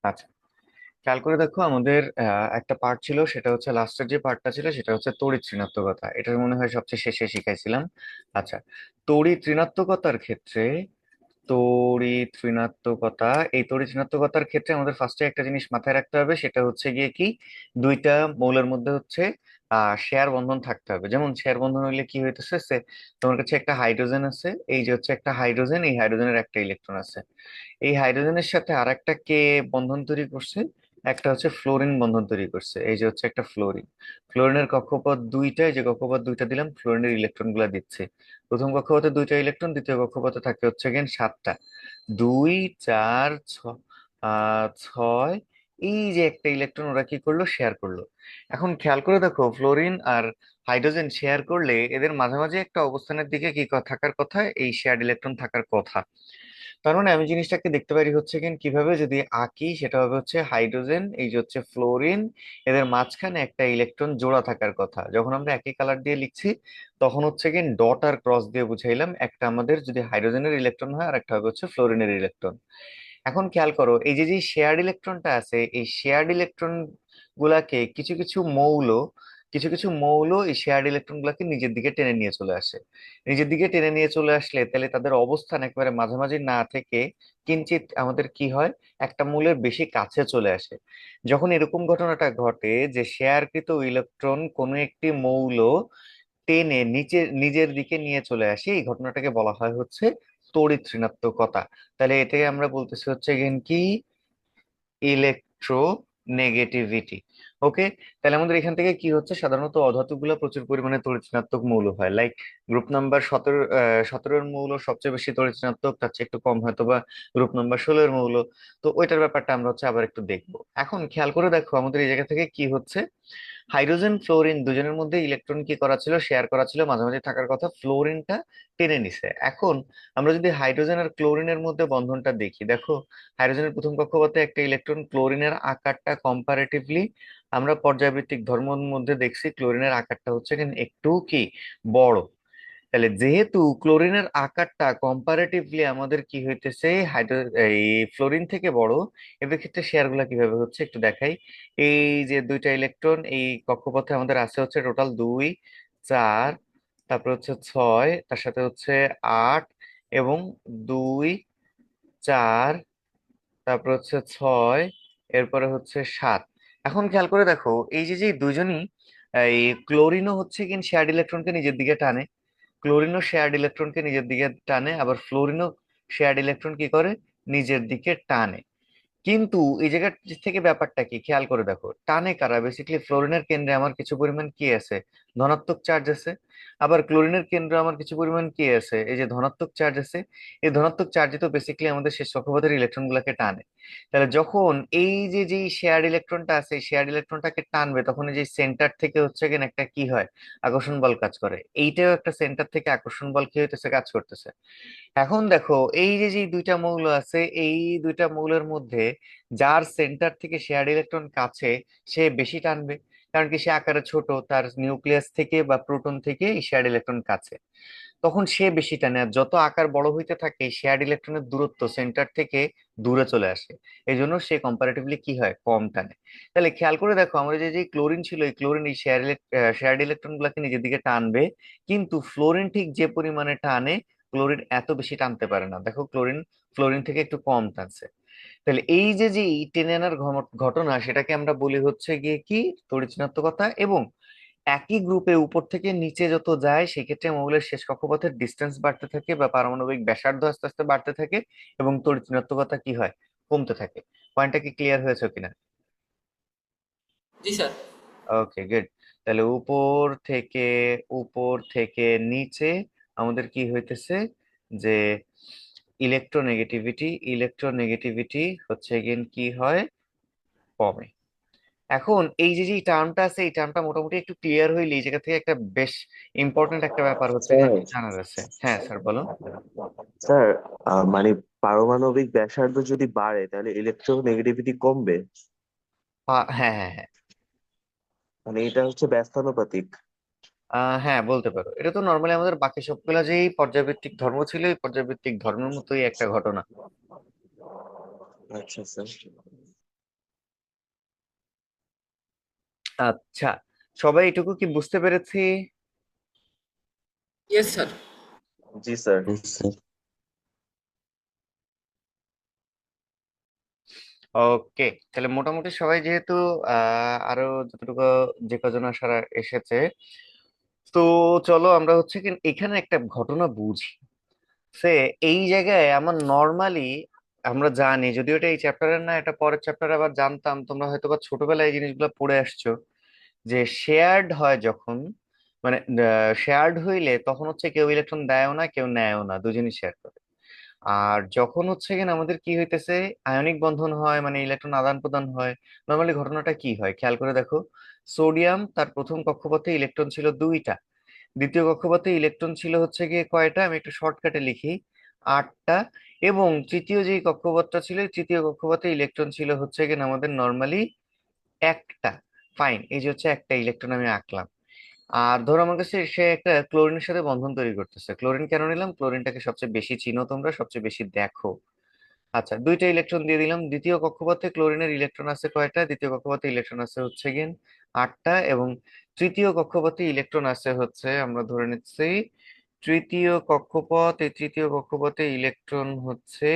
আচ্ছা, খেয়াল করে দেখো আমাদের একটা পার্ট ছিল, সেটা হচ্ছে লাস্টের যে পার্টটা ছিল সেটা হচ্ছে তড়িৎ ঋণাত্মকতা। এটার মনে হয় সবচেয়ে শেষে শিখাইছিলাম। আচ্ছা, তড়িৎ ঋণাত্মকতার ক্ষেত্রে, তড়িৎ ঋণাত্মকতা এই তড়িৎ ঋণাত্মকতার ক্ষেত্রে আমাদের ফার্স্টে একটা জিনিস মাথায় রাখতে হবে, সেটা হচ্ছে গিয়ে কি, দুইটা মৌলের মধ্যে হচ্ছে শেয়ার বন্ধন থাকতে হবে। যেমন শেয়ার বন্ধন হইলে কি হইতেছে, তোমার কাছে একটা হাইড্রোজেন আছে, এই যে হচ্ছে একটা হাইড্রোজেন, এই হাইড্রোজেনের একটা ইলেকট্রন আছে, এই হাইড্রোজেনের সাথে আর একটা কে বন্ধন তৈরি করছে, একটা হচ্ছে ফ্লোরিন বন্ধন তৈরি করছে, এই যে হচ্ছে একটা ফ্লোরিন। ফ্লোরিনের কক্ষপথ দুইটা, এই যে কক্ষপথ দুইটা দিলাম, ফ্লোরিনের ইলেকট্রন গুলা দিচ্ছে। প্রথম কক্ষপথে দুইটা ইলেকট্রন, দ্বিতীয় কক্ষপথে থাকে হচ্ছে গেন সাতটা। দুই, চার, ছয়, এই যে একটা ইলেকট্রন ওরা কি করলো, শেয়ার করলো। এখন খেয়াল করে দেখো, ফ্লোরিন আর হাইড্রোজেন শেয়ার করলে এদের মাঝামাঝি একটা অবস্থানের দিকে কি থাকার কথা, এই শেয়ার ইলেকট্রন থাকার কথা। তার মানে আমি জিনিসটাকে দেখতে পারি হচ্ছে কিভাবে, যদি আঁকি সেটা হবে হচ্ছে হাইড্রোজেন, এই যে হচ্ছে ফ্লোরিন, এদের মাঝখানে একটা ইলেকট্রন জোড়া থাকার কথা। যখন আমরা একই কালার দিয়ে লিখছি তখন হচ্ছে ডট আর ক্রস দিয়ে বুঝাইলাম, একটা আমাদের যদি হাইড্রোজেনের ইলেকট্রন হয় আর একটা হবে হচ্ছে ফ্লোরিনের ইলেকট্রন। এখন খেয়াল করো, এই যে যে শেয়ার্ড ইলেকট্রনটা আছে, এই শেয়ার্ড ইলেকট্রন গুলাকে কিছু কিছু মৌল, কিছু কিছু মৌল এই শেয়ার্ড ইলেকট্রন গুলাকে নিজের দিকে টেনে নিয়ে চলে আসে। নিজের দিকে টেনে নিয়ে চলে আসলে তাহলে তাদের অবস্থান একেবারে মাঝামাঝি না থেকে কিঞ্চিত আমাদের কি হয়, একটা মৌলের বেশি কাছে চলে আসে। যখন এরকম ঘটনাটা ঘটে যে শেয়ারকৃত ইলেকট্রন কোনো একটি মৌল টেনে নিচে নিজের দিকে নিয়ে চলে আসে, এই ঘটনাটাকে বলা হয় হচ্ছে তড়িৎ ঋণাত্মকতা। তাহলে এটাকে আমরা বলতেছি হচ্ছে কি, ইলেকট্রোনেগেটিভিটি। ওকে, তাহলে আমাদের এখান থেকে কি হচ্ছে, সাধারণত অধাতুগুলো প্রচুর পরিমাণে তড়িৎ মৌল হয়, লাইক গ্রুপ নাম্বার 17, 17-এর মৌল সবচেয়ে বেশি তড়িৎ, তার চেয়ে একটু কম হয়তো বা গ্রুপ নাম্বার 16-এর মৌল। তো ওইটার ব্যাপারটা আমরা হচ্ছে আবার একটু দেখবো। এখন খেয়াল করে দেখো আমাদের এই জায়গা থেকে কি হচ্ছে, হাইড্রোজেন ফ্লোরিন দুজনের মধ্যে ইলেকট্রন কি করা ছিল, শেয়ার করা ছিল, মাঝামাঝি থাকার কথা, ফ্লোরিনটা টেনে নিছে। এখন আমরা যদি হাইড্রোজেন আর ক্লোরিনের মধ্যে বন্ধনটা দেখি, দেখো হাইড্রোজেনের প্রথম কক্ষপথে একটা ইলেকট্রন, ক্লোরিনের আকারটা কম্পারেটিভলি আমরা পর্যায়বৃত্তিক ধর্মের মধ্যে দেখছি ক্লোরিনের আকারটা হচ্ছে একটু কি বড়। তাহলে যেহেতু ক্লোরিনের আকারটা কম্পারেটিভলি আমাদের কি হইতেছে হাইড্রো এই ফ্লোরিন থেকে বড়, এদের ক্ষেত্রে শেয়ার গুলা কিভাবে হচ্ছে একটু দেখাই। এই যে দুইটা ইলেকট্রন এই কক্ষপথে আমাদের আছে হচ্ছে টোটাল দুই, চার, তারপর হচ্ছে ছয়, তার সাথে হচ্ছে আট, এবং দুই, চার, তারপর হচ্ছে ছয়, এরপরে হচ্ছে সাত। এখন খেয়াল করে দেখো, এই যে যে দুইজনই, এই ক্লোরিনও হচ্ছে শেয়ার্ড ইলেকট্রনকে নিজের দিকে টানে, ক্লোরিনও শেয়ার্ড ইলেকট্রনকে নিজের দিকে টানে, আবার ফ্লোরিনও শেয়ার্ড ইলেকট্রন কি করে, নিজের দিকে টানে। কিন্তু এই জায়গা থেকে ব্যাপারটা কি খেয়াল করে দেখো, টানে কারা, বেসিক্যালি ফ্লোরিনের কেন্দ্রে আমার কিছু পরিমাণ কি আছে, ধনাত্মক চার্জ আছে। আবার ক্লোরিনের কেন্দ্রে আমার কিছু পরিমাণ কি আছে, এই যে ধনাত্মক চার্জ আছে। এই ধনাত্মক চার্জই তো বেসিক্যালি আমাদের শেষ কক্ষপথের ইলেকট্রন গুলাকে টানে। তাহলে যখন এই যে যে শেয়ার্ড ইলেকট্রনটা আছে, শেয়ার্ড ইলেকট্রনটাকে টানবে, তখন এই যে সেন্টার থেকে হচ্ছে একটা কি হয়, আকর্ষণ বল কাজ করে। এইটাও একটা সেন্টার থেকে আকর্ষণ বল কি হইতেছে, কাজ করতেছে। এখন দেখো, এই যে যে দুইটা মৌল আছে, এই দুইটা মৌলের মধ্যে যার সেন্টার থেকে শেয়ার্ড ইলেকট্রন কাছে, সে বেশি টানবে। কারণ কি, সে আকারে ছোট, তার নিউক্লিয়াস থেকে বা প্রোটন থেকে শেয়ার্ড ইলেকট্রন কাছে, তখন সে বেশি টানে। আর যত আকার বড় হইতে থাকে, শেয়ার্ড ইলেকট্রনের দূরত্ব সেন্টার থেকে দূরে চলে আসে, এই জন্য সে কম্পারেটিভলি কি হয়, কম টানে। তাহলে খেয়াল করে দেখো, আমরা যে যে ক্লোরিন ছিল, এই ক্লোরিন এই শেয়ার্ড ইলেকট্রন গুলাকে নিজের দিকে টানবে, কিন্তু ফ্লোরিন ঠিক যে পরিমাণে টানে, ক্লোরিন এত বেশি টানতে পারে না। দেখো ক্লোরিন ফ্লোরিন থেকে একটু কম টানছে। তাহলে এই যে যে এই টেনে আনার ঘটনা, সেটাকে আমরা বলি হচ্ছে গিয়ে কি, তড়িৎ ঋণাত্মকতা। এবং একই গ্রুপে উপর থেকে নিচে যত যায়, সেক্ষেত্রে মৌলের শেষ কক্ষপথের ডিস্টেন্স বাড়তে থাকে বা পারমাণবিক ব্যাসার্ধ আস্তে আস্তে বাড়তে থাকে, এবং তড়িৎ ঋণাত্মকতা কি হয়, কমতে থাকে। পয়েন্টটা কি ক্লিয়ার হয়েছে কিনা? জি স্যার। ওকে, গুড। তাহলে উপর থেকে নিচে আমাদের কি হইতেছে, যে ইলেকট্রোনেগেটিভিটি হচ্ছে কি হয়, কমে। এখন এই যে যে টার্মটা আছে, এই টার্মটা মোটামুটি একটু ক্লিয়ার হইলে এই জায়গা থেকে একটা বেশ ইম্পর্টেন্ট একটা ব্যাপার হচ্ছে স্যার জানার আছে। হ্যাঁ স্যার, বলো। স্যার মানে পারমাণবিক ব্যাসার্ধ যদি বাড়ে তাহলে ইলেকট্রোনেগেটিভিটি কমবে। হ্যাঁ হ্যাঁ হ্যাঁ। মানে এটা হচ্ছে ব্যস্তানুপাতিক। হ্যাঁ বলতে পারো, এটা তো নর্মালি আমাদের বাকি সবগুলা যেই পর্যায়ভিত্তিক ধর্ম ছিল, এই পর্যায়ভিত্তিক ধর্মের মতোই একটা ঘটনা। আচ্ছা স্যার। আচ্ছা, সবাই এটুকু কি বুঝতে পেরেছি? Yes sir. জি স্যার। Yes, sir. ওকে, তাহলে মোটামুটি সবাই যেহেতু আরো যতটুকু যে কজন আসার এসেছে, তো চলো আমরা হচ্ছে কি এখানে একটা ঘটনা বুঝি। সে এই জায়গায় আমার নর্মালি আমরা জানি, যদিও এটা এই চ্যাপ্টারের না, এটা পরের চ্যাপ্টারে আবার জানতাম, তোমরা হয়তো বা ছোটবেলায় এই জিনিসগুলো পড়ে আসছো, যে শেয়ার্ড হয় যখন, মানে শেয়ার্ড হইলে তখন হচ্ছে কেউ ইলেকট্রন দেয়ও না কেউ নেয়ও না, দুজনই শেয়ার করে। আর যখন হচ্ছে কিনা আমাদের কি হইতেছে, আয়নিক বন্ধন হয়, মানে ইলেকট্রন আদান প্রদান হয়, নর্মালি ঘটনাটা কি হয় খেয়াল করে দেখো। সোডিয়াম তার প্রথম কক্ষপথে ইলেকট্রন ছিল দুইটা, দ্বিতীয় কক্ষপথে ইলেকট্রন ছিল হচ্ছে গিয়ে কয়টা, আমি একটু শর্টকাটে লিখি, আটটা। এবং তৃতীয় যে কক্ষপথটা ছিল, এই তৃতীয় কক্ষপথে ইলেকট্রন ছিল হচ্ছে গিয়ে আমাদের নর্মালি একটা। ফাইন, এই যে হচ্ছে একটা ইলেকট্রন আমি আঁকলাম। আর ধরো আমার কাছে সে একটা ক্লোরিনের সাথে বন্ধন তৈরি করতেছে। ক্লোরিন কেন নিলাম, ক্লোরিনটাকে সবচেয়ে বেশি চিনো তোমরা, সবচেয়ে বেশি দেখো। আচ্ছা, দুইটা ইলেকট্রন দিয়ে দিলাম। দ্বিতীয় কক্ষপথে ক্লোরিনের ইলেকট্রন আছে কয়টা, দ্বিতীয় কক্ষপথে ইলেকট্রন আছে হচ্ছে গিয়ে আটটা। এবং তৃতীয় কক্ষপথে ইলেকট্রন আছে হচ্ছে, আমরা ধরে নিচ্ছি তৃতীয় কক্ষপথ, এই তৃতীয় কক্ষপথে ইলেকট্রন হচ্ছে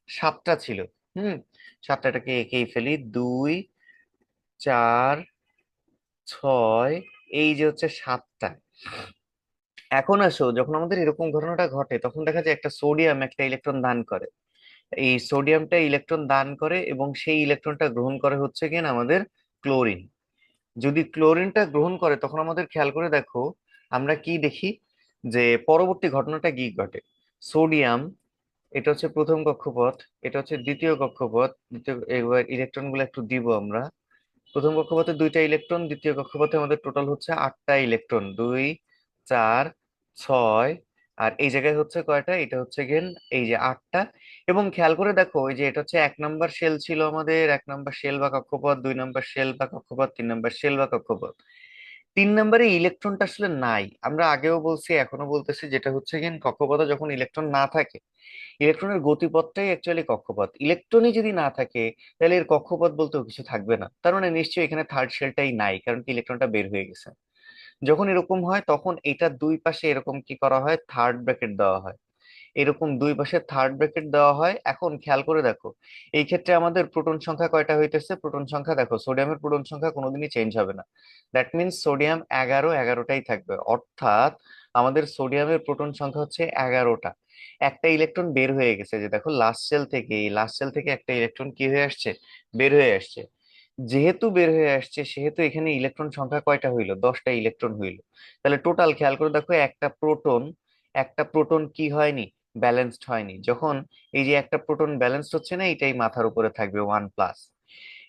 সাতটা ছিল। হুম, সাতটাটাকে এঁকেই ফেলি, 2, 4, 6, এই যে হচ্ছে সাতটা। এখন আসো, যখন আমাদের এরকম ঘটনাটা ঘটে তখন দেখা যায় একটা সোডিয়াম একটা ইলেকট্রন দান করে। এই সোডিয়ামটা ইলেকট্রন দান করে এবং সেই ইলেকট্রনটা গ্রহণ করে হচ্ছে কিনা আমাদের ক্লোরিন। যদি ক্লোরিনটা গ্রহণ করে তখন আমাদের খেয়াল করে দেখো, আমরা কি দেখি, যে পরবর্তী ঘটনাটা কি ঘটে। সোডিয়াম, এটা হচ্ছে প্রথম কক্ষপথ, এটা হচ্ছে দ্বিতীয় কক্ষপথ, দ্বিতীয়, এবার ইলেকট্রন গুলো একটু দিব আমরা। প্রথম কক্ষপথে দুইটা ইলেকট্রন, দ্বিতীয় কক্ষপথে আমাদের টোটাল হচ্ছে আটটা ইলেকট্রন, 2, 4, 6। আর এই জায়গায় হচ্ছে কয়টা, এটা হচ্ছে গেন এই যে আটটা। এবং খেয়াল করে দেখো, এই যে এটা হচ্ছে 1 নাম্বার শেল ছিল আমাদের, 1 নাম্বার শেল বা কক্ষপথ, 2 নাম্বার শেল বা কক্ষপথ, 3 নাম্বার শেল বা কক্ষপথ। 3 নাম্বারে ইলেকট্রনটা আসলে নাই, আমরা আগেও বলছি এখনো বলতেছি, যেটা হচ্ছে গিয়ে কক্ষপথে যখন ইলেকট্রন না থাকে, ইলেকট্রনের গতিপথটাই অ্যাকচুয়ালি কক্ষপথ। ইলেকট্রনই যদি না থাকে তাহলে এর কক্ষপথ বলতেও কিছু থাকবে না, তার মানে নিশ্চয়ই এখানে থার্ড শেলটাই নাই, কারণ কি ইলেকট্রনটা বের হয়ে গেছে। যখন এরকম হয় তখন এটা দুই পাশে এরকম কি করা হয়, থার্ড ব্র্যাকেট দেওয়া হয়। এরকম দুই পাশে থার্ড ব্র্যাকেট দেওয়া হয়। এখন খেয়াল করে দেখো, এই ক্ষেত্রে আমাদের প্রোটন সংখ্যা কয়টা হইতেছে, প্রোটন সংখ্যা দেখো, সোডিয়ামের প্রোটন সংখ্যা কোনোদিনই চেঞ্জ হবে না। দ্যাট মিনস সোডিয়াম 11, 11টাই থাকবে, অর্থাৎ আমাদের সোডিয়ামের প্রোটন সংখ্যা হচ্ছে 11টা। একটা ইলেকট্রন বের হয়ে গেছে, যে দেখো লাস্ট সেল থেকে, এই লাস্ট সেল থেকে একটা ইলেকট্রন কি হয়ে আসছে, বের হয়ে আসছে। যেহেতু বের হয়ে আসছে সেহেতু এখানে ইলেকট্রন সংখ্যা কয়টা হইলো, 10টা ইলেকট্রন হইলো। তাহলে টোটাল খেয়াল করে দেখো, একটা প্রোটন কি হয়নি, ব্যালেন্সড হয়নি। যখন এই যে একটা প্রোটন ব্যালেন্সড হচ্ছে না, এটাই মাথার উপরে থাকবে 1+।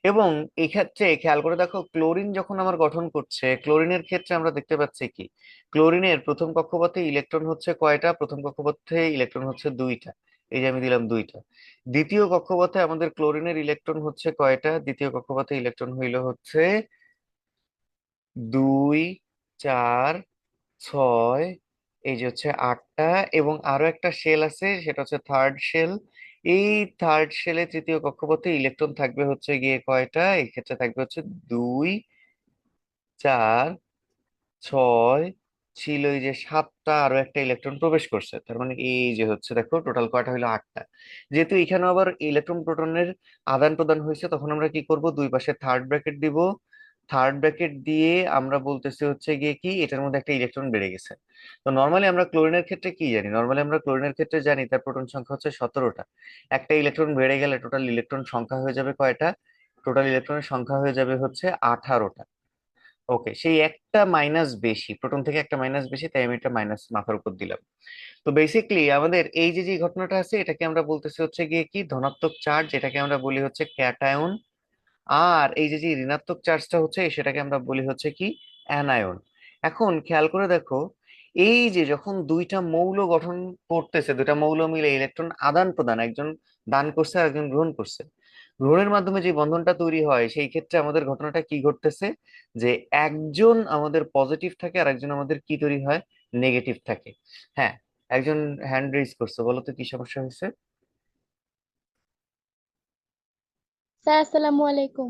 এবং এই ক্ষেত্রে খেয়াল করে দেখো, ক্লোরিন যখন আমার গঠন করছে, ক্লোরিনের ক্ষেত্রে আমরা দেখতে পাচ্ছি কি, ক্লোরিনের প্রথম কক্ষপথে ইলেকট্রন হচ্ছে কয়টা, প্রথম কক্ষপথে ইলেকট্রন হচ্ছে দুইটা, এই যে আমি দিলাম দুইটা। দ্বিতীয় কক্ষপথে আমাদের ক্লোরিনের ইলেকট্রন হচ্ছে কয়টা, দ্বিতীয় কক্ষপথে ইলেকট্রন হইল হচ্ছে 2, 4, 6, এই যে হচ্ছে আটটা। এবং আরো একটা শেল আছে, সেটা হচ্ছে থার্ড শেল। এই থার্ড শেলে তৃতীয় কক্ষপথে ইলেকট্রন থাকবে হচ্ছে গিয়ে কয়টা, এই ক্ষেত্রে থাকবে হচ্ছে 2, 4, 6, ছিল এই যে সাতটা, আরো একটা ইলেকট্রন প্রবেশ করছে, তার মানে এই যে হচ্ছে দেখো টোটাল কয়টা হলো, আটটা। যেহেতু এখানে আবার ইলেকট্রন প্রোটনের আদান প্রদান হয়েছে, তখন আমরা কি করব, দুই পাশে থার্ড ব্র্যাকেট দিব। থার্ড ব্র্যাকেট দিয়ে আমরা বলতেছি হচ্ছে গিয়ে কি, এটার মধ্যে একটা ইলেকট্রন বেড়ে গেছে। তো নর্মালি আমরা ক্লোরিনের ক্ষেত্রে কি জানি, নর্মালি আমরা ক্লোরিনের ক্ষেত্রে জানি তার প্রোটন সংখ্যা হচ্ছে 17টা। একটা ইলেকট্রন বেড়ে গেলে টোটাল ইলেকট্রন সংখ্যা হয়ে যাবে কয়টা, টোটাল ইলেকট্রনের সংখ্যা হয়ে যাবে হচ্ছে 18টা। ওকে, সেই একটা মাইনাস বেশি, প্রোটন থেকে একটা মাইনাস বেশি, তাই আমি একটা মাইনাস মাথার উপর দিলাম। তো বেসিকলি আমাদের এই যে যে ঘটনাটা আছে, এটাকে আমরা বলতেছি হচ্ছে গিয়ে কি, ধনাত্মক চার্জ, এটাকে আমরা বলি হচ্ছে ক্যাটায়ন। আর এই যে যে ঋণাত্মক চার্জটা হচ্ছে, সেটাকে আমরা বলি হচ্ছে কি, অ্যানায়ন। এখন খেয়াল করে দেখো, এই যে যখন দুইটা মৌল গঠন করতেছে, দুইটা মৌল মিলে ইলেকট্রন আদান প্রদান, একজন দান করছে আর একজন গ্রহণ করছে, গ্রহণের মাধ্যমে যে বন্ধনটা তৈরি হয়, সেই ক্ষেত্রে আমাদের ঘটনাটা কি ঘটতেছে, যে একজন আমাদের পজিটিভ থাকে আর একজন আমাদের কি তৈরি হয়, নেগেটিভ থাকে। হ্যাঁ, একজন হ্যান্ড রেজ করছে, বলো তো কি সমস্যা হয়েছে। স্যার আসসালামু আলাইকুম।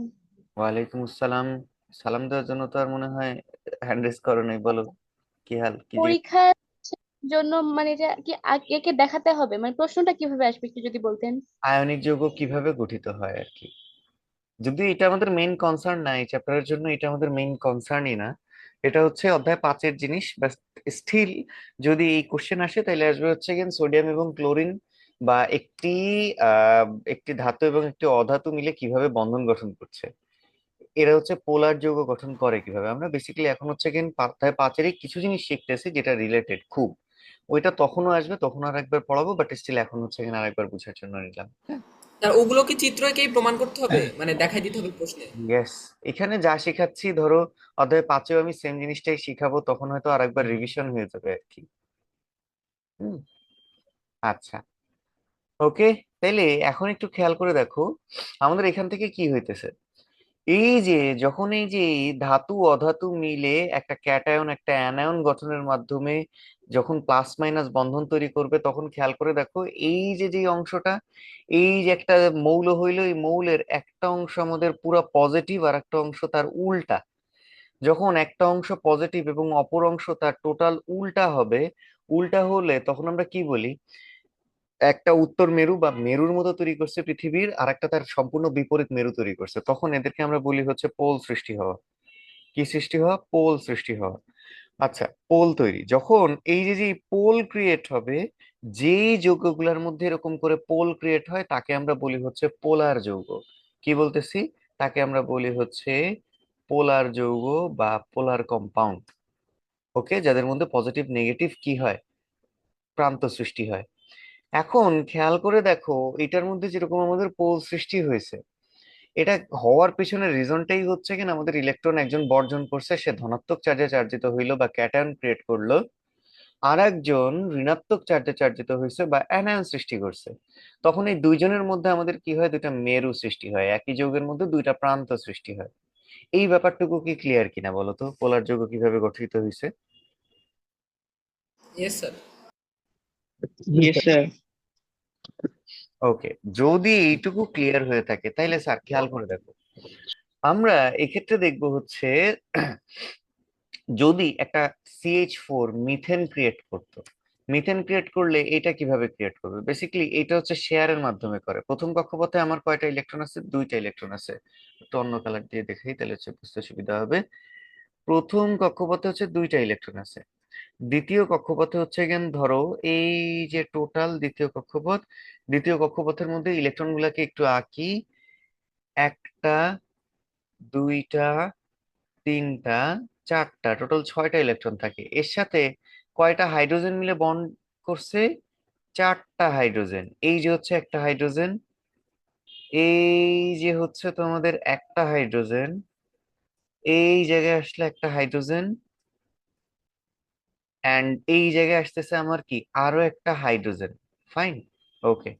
ওয়ালাইকুম আসসালাম। সালাম দেওয়ার জন্য তো আর মনে হয় হ্যান্ড রেজ করো নাই, বলো কি হাল, কি যে। পরীক্ষার জন্য মানে এটা কি একে দেখাতে হবে, মানে প্রশ্নটা কিভাবে আসবে একটু যদি বলতেন। আয়নিক যৌগ কিভাবে গঠিত হয় আর কি। যদি এটা আমাদের মেইন কনসার্ন না, এই চ্যাপ্টারের জন্য এটা আমাদের মেইন কনসার্নই না, এটা হচ্ছে অধ্যায় 5-এর জিনিস। বাস স্টিল যদি এই কোশ্চেন আসে তাহলে আসবে হচ্ছে গিয়ে সোডিয়াম এবং ক্লোরিন বা একটি ধাতু এবং একটি অধাতু মিলে কিভাবে বন্ধন গঠন করছে। এরা হচ্ছে পোলার যৌগ গঠন করে কিভাবে। আমরা বেসিক্যালি এখন হচ্ছে গিয়ে অধ্যায় 5-এরই কিছু জিনিস শিখতেছি যেটা রিলেটেড খুব। ওইটা তখনও আসবে, তখন আর একবার পড়াবো, বাট স্টিল এখন হচ্ছে গিয়ে আর একবার বোঝার জন্য নিলাম। আর ওগুলো কি চিত্র এঁকেই প্রমাণ করতে হবে, মানে দেখাই দিতে হবে প্রশ্নে? ইয়েস। এখানে যা শেখাচ্ছি ধরো অধ্যায় 5-এও আমি সেম জিনিসটাই শিখাবো, তখন হয়তো আর একবার রিভিশন হয়ে যাবে আর কি। হুম। আচ্ছা। ওকে। তাইলে এখন একটু খেয়াল করে দেখো আমাদের এখান থেকে কি হইতেছে। এই যে যখন এই যে ধাতু অধাতু মিলে একটা ক্যাটায়ন একটা অ্যানায়ন গঠনের মাধ্যমে যখন প্লাস মাইনাস বন্ধন তৈরি করবে, তখন খেয়াল করে দেখো এই যে যে অংশটা, এই যে একটা মৌল হইলো, এই মৌলের একটা অংশ আমাদের পুরো পজিটিভ আর একটা অংশ তার উল্টা। যখন একটা অংশ পজিটিভ এবং অপর অংশ তার টোটাল উল্টা হবে, উল্টা হলে তখন আমরা কি বলি, একটা উত্তর মেরু বা মেরুর মতো তৈরি করছে পৃথিবীর, আর একটা তার সম্পূর্ণ বিপরীত মেরু তৈরি করছে, তখন এদেরকে আমরা বলি হচ্ছে পোল সৃষ্টি হওয়া। কি সৃষ্টি হওয়া? পোল সৃষ্টি হওয়া। আচ্ছা, পোল তৈরি যখন এই যে যে পোল ক্রিয়েট হবে, যেই যৌগগুলোর মধ্যে এরকম করে পোল ক্রিয়েট হয় তাকে আমরা বলি হচ্ছে পোলার যৌগ। কি বলতেছি? তাকে আমরা বলি হচ্ছে পোলার যৌগ বা পোলার কম্পাউন্ড। ওকে, যাদের মধ্যে পজিটিভ নেগেটিভ কি হয়, প্রান্ত সৃষ্টি হয়। এখন খেয়াল করে দেখো এটার মধ্যে যেরকম আমাদের পোল সৃষ্টি হয়েছে, এটা হওয়ার পিছনে রিজনটাই হচ্ছে কিনা আমাদের ইলেকট্রন একজন বর্জন করছে, সে ধনাত্মক চার্জে চার্জিত হইলো বা ক্যাটায়ন ক্রিয়েট করলো, আর একজন ঋণাত্মক চার্জে চার্জিত হয়েছে বা অ্যানায়ন সৃষ্টি করছে। তখন এই দুইজনের মধ্যে আমাদের কি হয়, দুইটা মেরু সৃষ্টি হয়, একই যৌগের মধ্যে দুইটা প্রান্ত সৃষ্টি হয়। এই ব্যাপারটুকু কি ক্লিয়ার কিনা বলো তো, পোলার যৌগ কিভাবে গঠিত হয়েছে? Yes sir. Yes sir. Okay. যদি এইটুকু ক্লিয়ার হয়ে থাকে তাইলে স্যার খেয়াল করে দেখো, আমরা এক্ষেত্রে দেখবো হচ্ছে যদি একটা CH4 মিথেন ক্রিয়েট করতো, মিথেন ক্রিয়েট করলে এটা কিভাবে ক্রিয়েট করবে? বেসিক্যালি এটা হচ্ছে শেয়ারের মাধ্যমে করে। প্রথম কক্ষপথে আমার কয়টা ইলেকট্রন আছে? দুইটা ইলেকট্রন আছে। একটু অন্য কালার দিয়ে দেখাই তাহলে হচ্ছে বুঝতে সুবিধা হবে। প্রথম কক্ষপথে হচ্ছে দুইটা ইলেকট্রন আছে। দ্বিতীয় কক্ষপথে হচ্ছে গেন ধরো এই যে টোটাল দ্বিতীয় কক্ষপথের মধ্যে ইলেকট্রন গুলাকে একটু আঁকি। একটা, দুইটা, তিনটা, চারটা, টোটাল 6টা ইলেকট্রন থাকে এর সাথে। কয়টা হাইড্রোজেন মিলে বন্ড করছে? 4টা হাইড্রোজেন। এই যে হচ্ছে একটা হাইড্রোজেন, এই যে হচ্ছে তোমাদের একটা হাইড্রোজেন, এই জায়গায় আসলে একটা হাইড্রোজেন, অ্যান্ড এই জায়গায় আসতেছে আমার কি, আরো একটা হাইড্রোজেন। ফাইন। ওকে।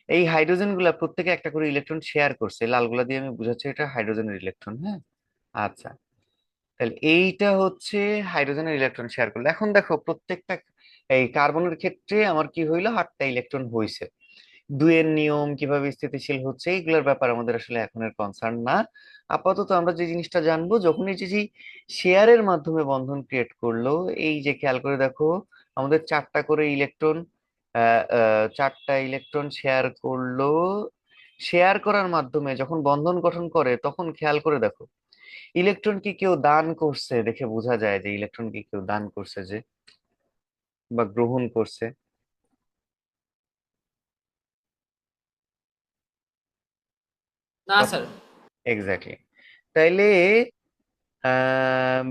এই হাইড্রোজেন গুলা প্রত্যেকে একটা করে ইলেকট্রন শেয়ার করছে, লালগুলা দিয়ে আমি বুঝাচ্ছি এটা হাইড্রোজেনের ইলেকট্রন, হ্যাঁ। আচ্ছা, তাহলে এইটা হচ্ছে হাইড্রোজেনের ইলেকট্রন শেয়ার করলো। এখন দেখো প্রত্যেকটা, এই কার্বনের ক্ষেত্রে আমার কি হইলো, 8টা ইলেকট্রন হইছে। দুইয়ের নিয়ম কিভাবে স্থিতিশীল হচ্ছে এইগুলোর ব্যাপার আমাদের আসলে এখনের কনসার্ন না। আপাতত আমরা যে জিনিসটা জানবো, যখন এই যে যে শেয়ারের মাধ্যমে বন্ধন ক্রিয়েট করলো, এই যে খেয়াল করে দেখো আমাদের 4টা করে ইলেকট্রন, 4টা ইলেকট্রন শেয়ার করলো। শেয়ার করার মাধ্যমে যখন বন্ধন গঠন করে তখন খেয়াল করে দেখো ইলেকট্রন কি কেউ দান করছে, দেখে বোঝা যায় যে ইলেকট্রন কি কেউ দান করছে যে, বা গ্রহণ করছে। না স্যার। এক্স্যাক্টলি। তাইলে আহ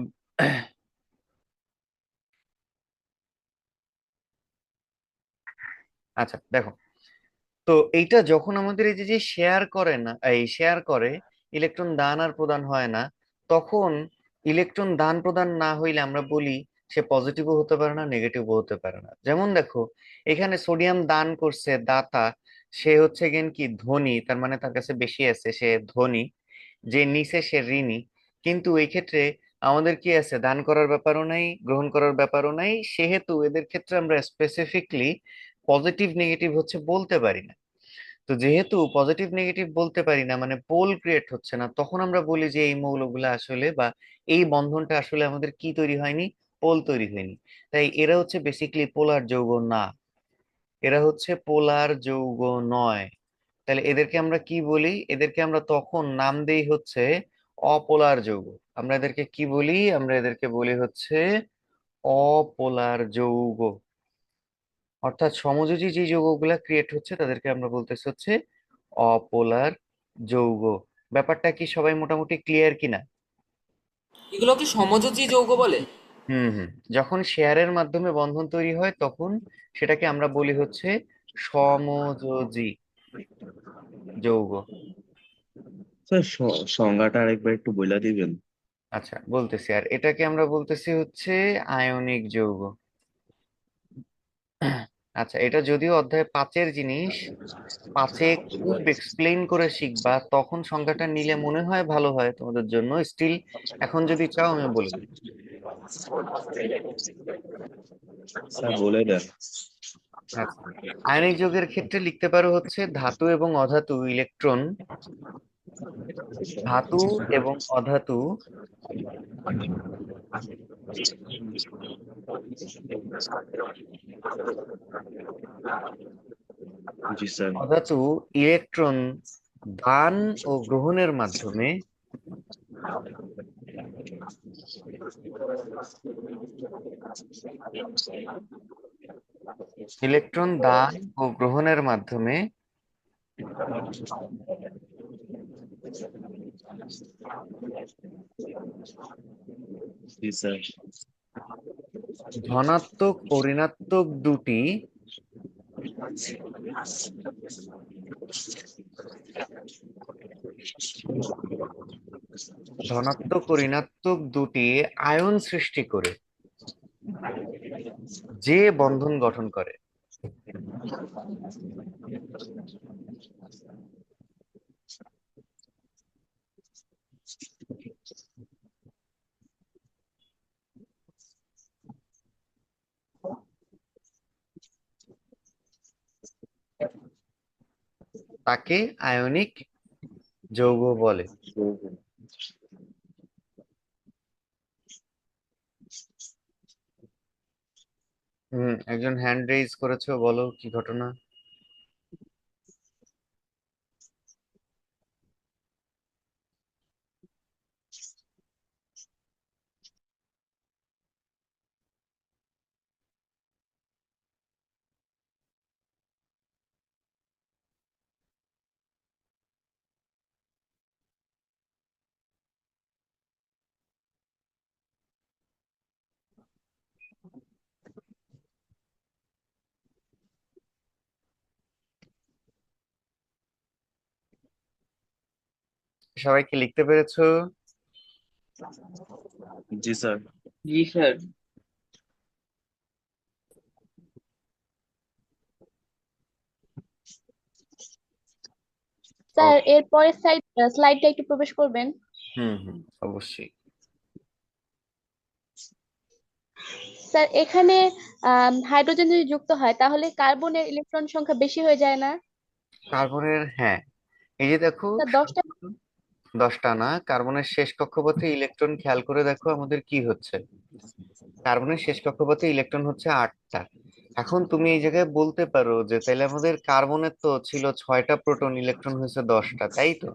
আচ্ছা দেখো, তো এইটা যখন আমাদের এই যে যে শেয়ার করে না, এই শেয়ার করে, ইলেকট্রন দান আর প্রদান হয় না, তখন ইলেকট্রন দান প্রদান না হইলে আমরা বলি সে পজিটিভও হতে পারে না, নেগেটিভও হতে পারে না। যেমন দেখো এখানে সোডিয়াম দান করছে, দাতা, সে হচ্ছে গেন কি ধনী, তার মানে তার কাছে বেশি আছে, সে ধনী। যে নিচে সে ঋণী। কিন্তু এই ক্ষেত্রে আমাদের কি আছে, দান করার ব্যাপারও নাই, গ্রহণ করার ব্যাপারও নাই, সেহেতু এদের ক্ষেত্রে আমরা স্পেসিফিকলি পজিটিভ নেগেটিভ হচ্ছে বলতে পারি না। তো যেহেতু পজিটিভ নেগেটিভ বলতে পারি না, মানে পোল ক্রিয়েট হচ্ছে না, তখন আমরা বলি যে এই মৌলগুলো আসলে বা এই বন্ধনটা আসলে আমাদের কি তৈরি হয়নি, পোল তৈরি হয়নি। তাই এরা হচ্ছে বেসিক্যালি পোলার যৌগ না, এরা হচ্ছে পোলার যৌগ নয়। তাহলে এদেরকে আমরা কি বলি? এদেরকে আমরা তখন নাম দেই হচ্ছে অপোলার যৌগ। আমরা এদেরকে কি বলি? আমরা এদেরকে বলি হচ্ছে অপোলার যৌগ। অর্থাৎ সমযোজী যে যৌগগুলা ক্রিয়েট হচ্ছে তাদেরকে আমরা বলতেছি হচ্ছে অপোলার যৌগ। ব্যাপারটা কি সবাই মোটামুটি ক্লিয়ার কিনা? এগুলোকে সমযোজী যৌগ বলে? হুম হুম। যখন শেয়ারের মাধ্যমে বন্ধন তৈরি হয় তখন সেটাকে আমরা বলি হচ্ছে সমযোজী যৌগ। স্যার সংজ্ঞাটা আরেকবার একটু বইলা দিবেন? আচ্ছা বলতেছি, আর এটাকে আমরা বলতেছি হচ্ছে আয়নিক যৌগ। আচ্ছা, এটা যদিও অধ্যায় 5-এর জিনিস, 5-এ খুব এক্সপ্লেইন করে শিখবা, তখন সংখ্যাটা নিলে মনে হয় ভালো হয় তোমাদের জন্য। স্টিল এখন যদি চাও আমি বলে দিই। স্যার বলে দেন। আচ্ছা, আয়নিক যৌগের ক্ষেত্রে লিখতে পারো হচ্ছে ধাতু এবং অধাতু ইলেকট্রন, ধাতু এবং অধাতু জি স্যার। অধাতু ইলেকট্রন দান ও গ্রহণের মাধ্যমে ইলেকট্রন দান ও গ্রহণের মাধ্যমে জি স্যার। ধনাত্মক ও ঋণাত্মক দুটি ধনাত্মক ও ঋণাত্মক দুটি আয়ন সৃষ্টি করে যে বন্ধন গঠন করে। তাকে আয়নিক যৌগ বলে। একজন হ্যান্ড রেইজ করেছো, বলো কি ঘটনা? সবাই কি লিখতে পেরেছো? জি স্যার। জি স্যার। স্যার এর পরের স্লাইডটা একটু প্রবেশ করবেন। হুম হুম, অবশ্যই। স্যার এখানে হাইড্রোজেন যদি যুক্ত হয় তাহলে কার্বনের ইলেকট্রন সংখ্যা বেশি হয়ে যায় না? কার্বনের, হ্যাঁ, এই যে দেখো, স্যার 10টা। 10টা না, কার্বনের শেষ কক্ষপথে ইলেকট্রন খেয়াল করে দেখো আমাদের কি হচ্ছে। কার্বনের শেষ কক্ষপথে ইলেকট্রন হচ্ছে 8টা। এখন তুমি এই জায়গায় বলতে পারো যে তাহলে আমাদের কার্বনের তো ছিল 6টা প্রোটন, ইলেকট্রন হয়েছে 10টা, তাই তো?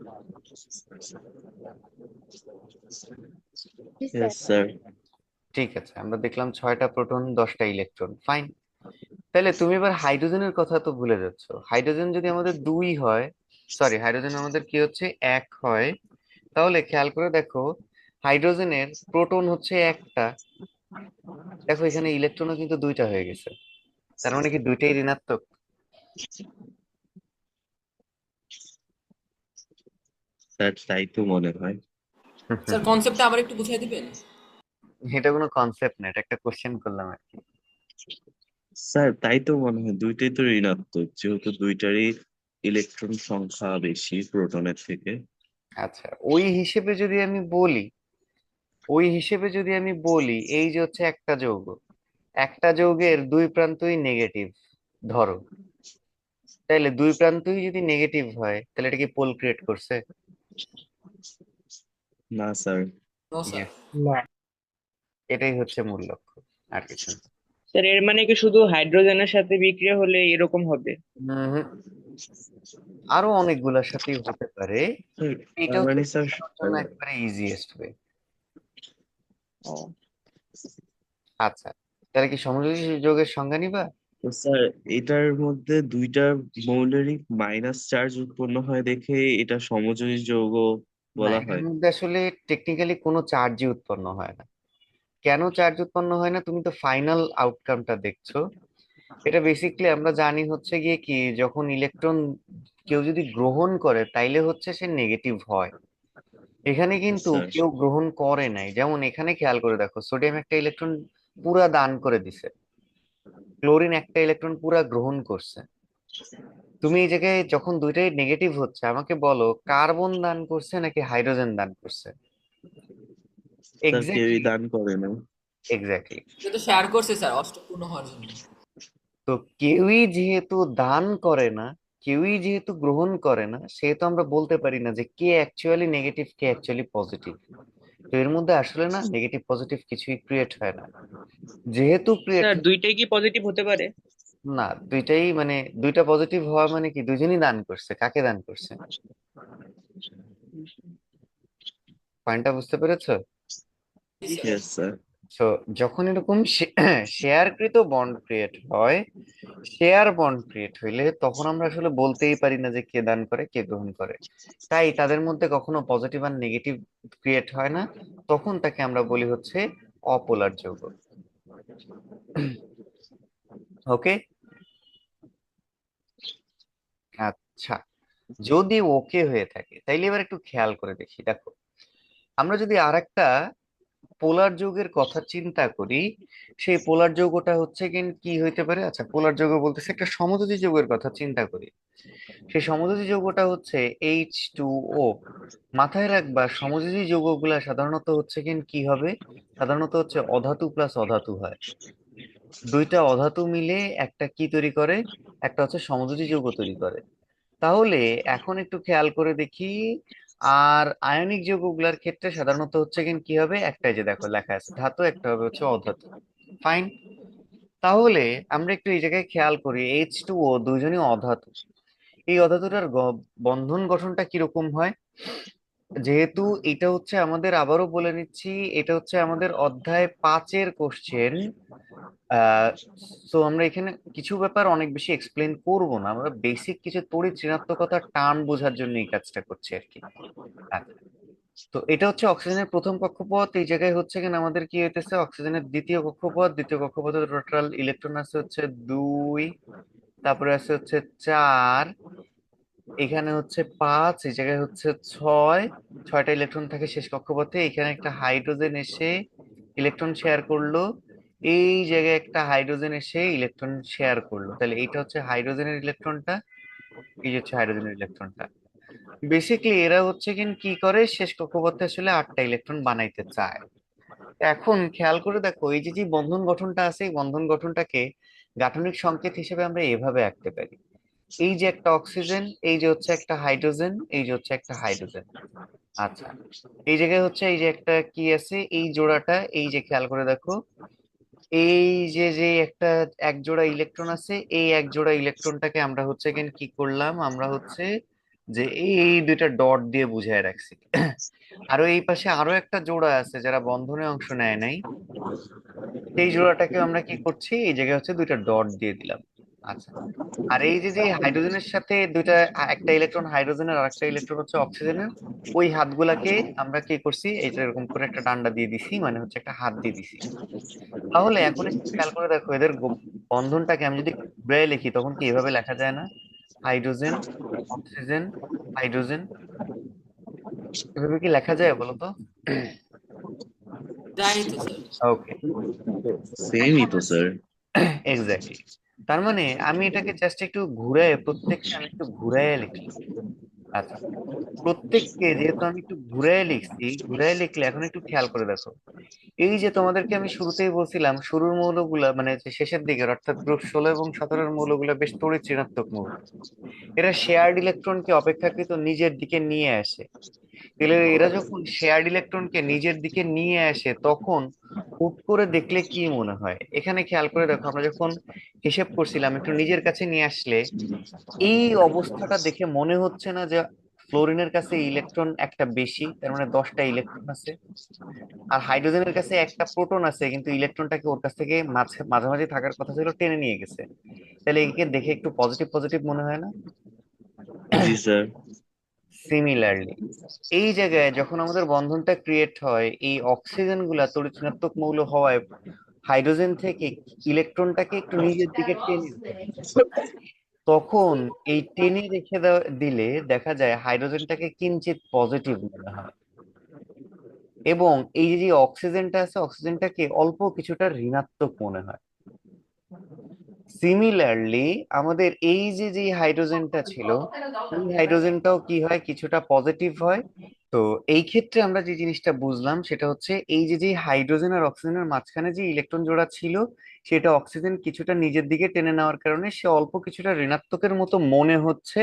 জি স্যার। Yes sir. ঠিক আছে, আমরা দেখলাম 6টা প্রোটন 10টা ইলেকট্রন, ফাইন। তাহলে তুমি এবার হাইড্রোজেনের কথা তো ভুলে যাচ্ছ। হাইড্রোজেন যদি আমাদের 2 হয়, সরি, হাইড্রোজেন আমাদের কি হচ্ছে 1 হয়, তাহলে খেয়াল করে দেখো হাইড্রোজেনের প্রোটন হচ্ছে একটা, দেখো এখানে ইলেকট্রনও কিন্তু 2টা হয়ে গেছে। তার মানে কি দুইটাই ঋণাত্মক? স্যার তাই তো মনে হয়। স্যার কনসেপ্টটা আবার একটু বুঝিয়ে দিবেন? এটা কোনো কনসেপ্ট না, এটা একটা কোশ্চেন করলাম আর কি। স্যার তাই তো মনে হয়, দুইটাই তো ঋণাত্মক, যেহেতু দুইটারই ইলেকট্রন সংখ্যা বেশি প্রোটনের থেকে। আচ্ছা, ওই হিসেবে যদি আমি বলি এই যে হচ্ছে একটা যৌগ, একটা যৌগের দুই প্রান্তই নেগেটিভ ধরো, তাহলে দুই প্রান্তই যদি নেগেটিভ হয় তাহলে এটা কি পোল ক্রিয়েট করছে? না স্যার। No sir. Yes, না এটাই হচ্ছে মূল লক্ষ্য, আর কিছু না। স্যার, এর মানে কি শুধু হাইড্রোজেনের সাথে বিক্রিয়া হলে এরকম হবে? হুম, আরো অনেকগুলোর সাথেই হতে পারে। স্যার এটা তার হচ্ছে মানে স্যার বোঝানোর জন্য একবারে ইজিয়েস্ট ওয়ে। ও আচ্ছা, তাহলে কি সমযোজী যৌগের সংজ্ঞা নিবা? তো স্যার এটার মধ্যে দুইটা মৌলেরই মাইনাস চার্জ উৎপন্ন হয় দেখে এটা সমযোজী যৌগ না, বলা এটার হয়। মধ্যে আসলে টেকনিক্যালি কোনো চার্জই উৎপন্ন হয় না। কেন চার্জ উৎপন্ন হয় না? তুমি তো ফাইনাল আউটকামটা দেখছো। এটা বেসিকলি আমরা জানি হচ্ছে গিয়ে কি, যখন ইলেকট্রন কেউ যদি গ্রহণ করে তাইলে হচ্ছে সে নেগেটিভ হয়। এখানে কিন্তু স্যার কেউ গ্রহণ করে নাই, যেমন এখানে খেয়াল করে দেখো, সোডিয়াম একটা ইলেকট্রন পুরা দান করে দিছে, ক্লোরিন একটা ইলেকট্রন পুরা গ্রহণ করছে। তুমি এই জায়গায় যখন দুইটাই নেগেটিভ হচ্ছে, আমাকে বলো কার্বন দান করছে নাকি হাইড্রোজেন দান করছে? স্যার কেউই এক্স্যাক্টলি, দান করে না। এক্স্যাক্টলি। এটা তো শেয়ার করছে স্যার অষ্টপূর্ণ হওয়ার জন্য। তো কেউই যেহেতু দান করে না, কেউই যেহেতু গ্রহণ করে না, সেহেতু আমরা বলতে পারি না যে কে অ্যাকচুয়ালি নেগেটিভ কে অ্যাকচুয়ালি পজিটিভ। তো এর মধ্যে আসলে না নেগেটিভ পজিটিভ কিছুই ক্রিয়েট হয় না, যেহেতু ক্রিয়েট। স্যার, দুইটাই কি পজিটিভ হতে পারে? না, দুইটাই মানে দুইটা পজিটিভ হওয়া মানে কি দুইজনই দান করছে, কাকে দান করছে? পয়েন্টটা বুঝতে পেরেছো? জি স্যার। Yes sir. তো যখন এরকম শেয়ারকৃত বন্ড ক্রিয়েট হয়, শেয়ার বন্ড ক্রিয়েট হইলে তখন আমরা আসলে বলতেই পারি না যে কে দান করে কে গ্রহণ করে। তাই তাদের মধ্যে কখনো পজিটিভ আর নেগেটিভ ক্রিয়েট হয় না, তখন তাকে আমরা বলি হচ্ছে অপোলার যৌগ। ওকে, আচ্ছা। যদি ওকে হয়ে থাকে তাইলে এবার একটু খেয়াল করে দেখি, দেখো আমরা যদি আরেকটা পোলার যৌগের কথা চিন্তা করি, সেই পোলার যৌগটা হচ্ছে কি হইতে পারে? আচ্ছা, পোলার যৌগ বলতেছে একটা সমযোজী যৌগের কথা চিন্তা করি। সেই সমযোজী যৌগটা হচ্ছে H2O। মাথায় রাখবা সমযোজী যৌগগুলা সাধারণত হচ্ছে কি হবে, সাধারণত হচ্ছে অধাতু প্লাস অধাতু হয়। দুইটা অধাতু মিলে একটা কি তৈরি করে, একটা হচ্ছে সমযোজী যৌগ তৈরি করে। তাহলে এখন একটু খেয়াল করে দেখি, আর আয়নিক যৌগগুলোর ক্ষেত্রে সাধারণত হচ্ছে কি হবে, একটাই যে দেখো লেখা আছে ধাতু, একটা হবে হচ্ছে অধাতু। ফাইন। তাহলে আমরা একটু এই জায়গায় খেয়াল করি, H2O দুইজনই অধাতু। এই অধাতুটার বন্ধন গঠনটা কিরকম হয়? যেহেতু এটা হচ্ছে আমাদের, আবারও বলে নিচ্ছি, এটা হচ্ছে আমাদের অধ্যায় 5-এর কোশ্চেন। তো আমরা এখানে কিছু ব্যাপার অনেক বেশি এক্সপ্লেন করব না, আমরা বেসিক কিছু তড়িৎ ঋণাত্মকতার টার্ম বোঝার জন্য এই কাজটা করছি আর কি। আচ্ছা, তো এটা হচ্ছে অক্সিজেনের প্রথম কক্ষপথ। এই জায়গায় হচ্ছে কিনা আমাদের কি হইতেছে, অক্সিজেনের দ্বিতীয় কক্ষপথ, দ্বিতীয় কক্ষপথে টোটাল ইলেকট্রন আছে হচ্ছে 2, তারপরে আছে হচ্ছে 4, এখানে হচ্ছে 5, এই জায়গায় হচ্ছে 6, 6টা ইলেকট্রন থাকে শেষ কক্ষপথে। এখানে একটা হাইড্রোজেন এসে ইলেকট্রন শেয়ার করলো, এই জায়গায় একটা হাইড্রোজেন এসে ইলেকট্রন শেয়ার করলো, তাহলে এইটা হচ্ছে হাইড্রোজেনের ইলেকট্রনটা, এই যে হচ্ছে হাইড্রোজেনের ইলেকট্রনটা। বেসিক্যালি এরা হচ্ছে কি করে, শেষ কক্ষপথে আসলে 8টা ইলেকট্রন বানাইতে চায়। এখন খেয়াল করে দেখো, এই যে যে বন্ধন গঠনটা আছে, এই বন্ধন গঠনটাকে গাঠনিক সংকেত হিসেবে আমরা এভাবে আঁকতে পারি। এই যে একটা অক্সিজেন, এই যে হচ্ছে একটা হাইড্রোজেন, এই যে হচ্ছে একটা হাইড্রোজেন। আচ্ছা, এই জায়গায় হচ্ছে এই যে একটা কি আছে, এই জোড়াটা, এই যে খেয়াল করে দেখো, এই যে যে একটা এক জোড়া ইলেকট্রন আছে, এই এক জোড়া ইলেকট্রনটাকে আমরা হচ্ছে কি করলাম, আমরা হচ্ছে যে এই দুইটা ডট দিয়ে বুঝায় রাখছি। আরো এই পাশে আরো একটা জোড়া আছে যারা বন্ধনে অংশ নেয় নাই, সেই জোড়াটাকে আমরা কি করছি, এই জায়গায় হচ্ছে দুইটা ডট দিয়ে দিলাম। আচ্ছা, আর এই যে যে হাইড্রোজেনের সাথে দুইটা, একটা ইলেকট্রন হাইড্রোজেনের আর একটা ইলেকট্রন হচ্ছে অক্সিজেনের, ওই হাতগুলাকে আমরা কি করছি, এইটা এরকম করে একটা ডান্ডা দিয়ে দিছি, মানে হচ্ছে একটা হাত দিয়ে দিছি। তাহলে এখন একটু খেয়াল করে দেখো, এদের বন্ধনটাকে আমি যদি ঘুরায় লিখি তখন কি এভাবে লেখা যায় না? হাইড্রোজেন, অক্সিজেন, হাইড্রোজেন, এভাবে কি লেখা যায় বলো তো? যাই তো স্যার। ওকে, সেমই তো স্যার। এক্স্যাক্টলি। তার মানে আমি এটাকে জাস্ট একটু ঘুরায়, প্রত্যেককে আমি একটু ঘুরায় লিখি। আচ্ছা, প্রত্যেককে যেহেতু আমি একটু ঘুরায় লিখছি, ঘুরায় লিখলে এখন একটু খেয়াল করে দেখো, এই যে তোমাদেরকে আমি শুরুতেই বলছিলাম শুরুর মৌলগুলা মানে যে শেষের দিকের অর্থাৎ গ্রুপ 16 এবং 17 মৌলগুলা বেশ তড়িৎ ঋণাত্মক মৌল। এরা শেয়ার্ড ইলেকট্রনকে অপেক্ষাকৃত নিজের দিকে নিয়ে আসে। তাহলে এরা যখন শেয়ার্ড ইলেকট্রনকে নিজের দিকে নিয়ে আসে তখন হুট করে দেখলে কি মনে হয়, এখানে খেয়াল করে দেখো, আমরা যখন হিসেব করছিলাম একটু নিজের কাছে নিয়ে আসলে এই অবস্থাটা দেখে মনে হচ্ছে না যে ফ্লোরিনের কাছে ইলেকট্রন একটা বেশি, তার মানে 10টা ইলেকট্রন আছে, আর হাইড্রোজেনের কাছে একটা প্রোটন আছে কিন্তু ইলেকট্রনটাকে ওর কাছ থেকে মাঝামাঝি থাকার কথা ছিল টেনে নিয়ে গেছে। তাহলে একে দেখে একটু পজিটিভ পজিটিভ মনে হয় না? জি স্যার। সিমিলারলি এই জায়গায় যখন আমাদের বন্ধনটা ক্রিয়েট হয় এই অক্সিজেন গুলা তড়িৎ ঋণাত্মক মৌল হওয়ায় হাইড্রোজেন থেকে ইলেকট্রনটাকে একটু নিজের দিকে টেনে নেয়। তখন এই টেনে রেখে দিলে দেখা যায় হাইড্রোজেনটাকে কিঞ্চিত পজিটিভ মনে হয়, এবং এই যে অক্সিজেনটা আছে অক্সিজেনটাকে অল্প কিছুটা ঋণাত্মক মনে হয়। সিমিলারলি আমাদের এই যে হাইড্রোজেনটা ছিল এই হাইড্রোজেনটাও কি হয় কিছুটা পজিটিভ হয়। তো এই ক্ষেত্রে আমরা যে জিনিসটা বুঝলাম সেটা হচ্ছে এই যে হাইড্রোজেন আর অক্সিজেনের মাঝখানে যে ইলেকট্রন জোড়া ছিল সেটা অক্সিজেন কিছুটা নিজের দিকে টেনে নেওয়ার কারণে সে অল্প কিছুটা ঋণাত্মকের মতো মনে হচ্ছে।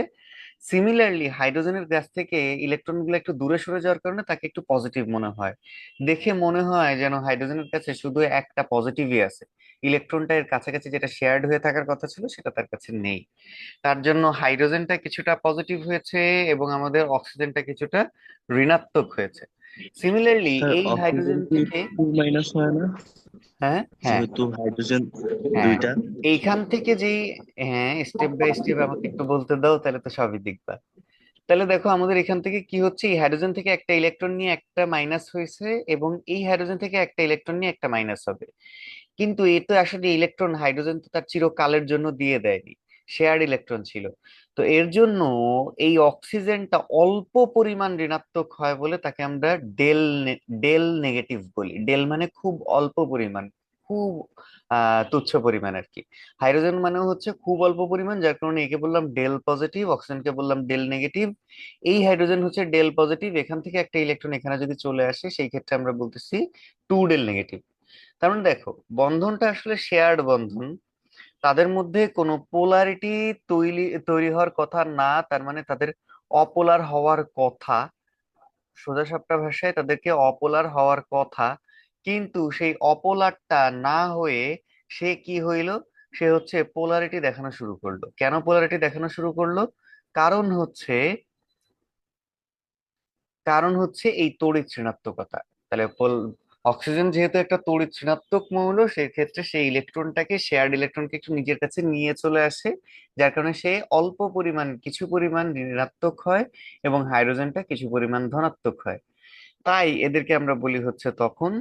সিমিলারলি হাইড্রোজেনের কাছ থেকে ইলেকট্রন গুলো একটু দূরে সরে যাওয়ার কারণে তাকে একটু পজিটিভ মনে হয়। দেখে মনে হয় যেন হাইড্রোজেনের কাছে শুধু একটা পজিটিভই আছে, ইলেকট্রনটা এর কাছাকাছি যেটা শেয়ার্ড হয়ে থাকার কথা ছিল সেটা তার কাছে নেই। তার জন্য হাইড্রোজেনটা কিছুটা পজিটিভ হয়েছে এবং আমাদের অক্সিজেনটা কিছুটা ঋণাত্মক হয়েছে। সিমিলারলি স্যার এই অক্সিজেন হাইড্রোজেন কি থেকে, টু মাইনাস হয় না, হ্যাঁ হ্যাঁ যেহেতু হাইড্রোজেন হ্যাঁ, দুইটা? এইখান থেকে যেই, হ্যাঁ স্টেপ বাই স্টেপ আমাকে একটু বলতে দাও তাহলে তো সবই দেখবা। তাহলে দেখো আমাদের এখান থেকে কি হচ্ছে, এই হাইড্রোজেন থেকে একটা ইলেকট্রন নিয়ে একটা মাইনাস হয়েছে এবং এই হাইড্রোজেন থেকে একটা ইলেকট্রন নিয়ে একটা মাইনাস হবে। কিন্তু এ তো আসলে ইলেকট্রন হাইড্রোজেন তো তার চিরকালের জন্য দিয়ে দেয়নি, শেয়ার্ড ইলেকট্রন ছিল। তো এর জন্য এই অক্সিজেনটা অল্প পরিমাণ ঋণাত্মক হয় বলে তাকে আমরা ডেল নেগেটিভ বলি। ডেল মানে খুব অল্প পরিমাণ, খুব তুচ্ছ পরিমাণ আর কি। হাইড্রোজেন মানে হচ্ছে খুব অল্প পরিমাণ, যার কারণে একে বললাম ডেল পজিটিভ, অক্সিজেনকে বললাম ডেল নেগেটিভ। এই হাইড্রোজেন হচ্ছে ডেল পজিটিভ, এখান থেকে একটা ইলেকট্রন এখানে যদি চলে আসে সেই ক্ষেত্রে আমরা বলতেছি টু ডেল নেগেটিভ। তার মানে দেখো বন্ধনটা আসলে শেয়ার্ড বন্ধন, তাদের মধ্যে কোনো পোলারিটি তৈরি তৈরি হওয়ার কথা না, তার মানে তাদের অপোলার হওয়ার কথা, সোজা সাপটা ভাষায় তাদেরকে অপোলার হওয়ার কথা। কিন্তু সেই অপোলারটা না হয়ে সে কি হইলো, সে হচ্ছে পোলারিটি দেখানো শুরু করলো। কেন পোলারিটি দেখানো শুরু করলো? কারণ হচ্ছে কারণ হচ্ছে এই তড়িৎ ঋণাত্মকতা। তাহলে অক্সিজেন যেহেতু একটা তড়িৎ ঋণাত্মক মৌল সেক্ষেত্রে সেই ইলেকট্রনটাকে শেয়ার্ড ইলেকট্রনকে একটু নিজের কাছে নিয়ে চলে আসে, যার কারণে সে অল্প পরিমাণ কিছু পরিমাণ ঋণাত্মক হয় এবং হাইড্রোজেনটা কিছু পরিমাণ ধনাত্মক হয়। তাই এদেরকে আমরা বলি হচ্ছে তখন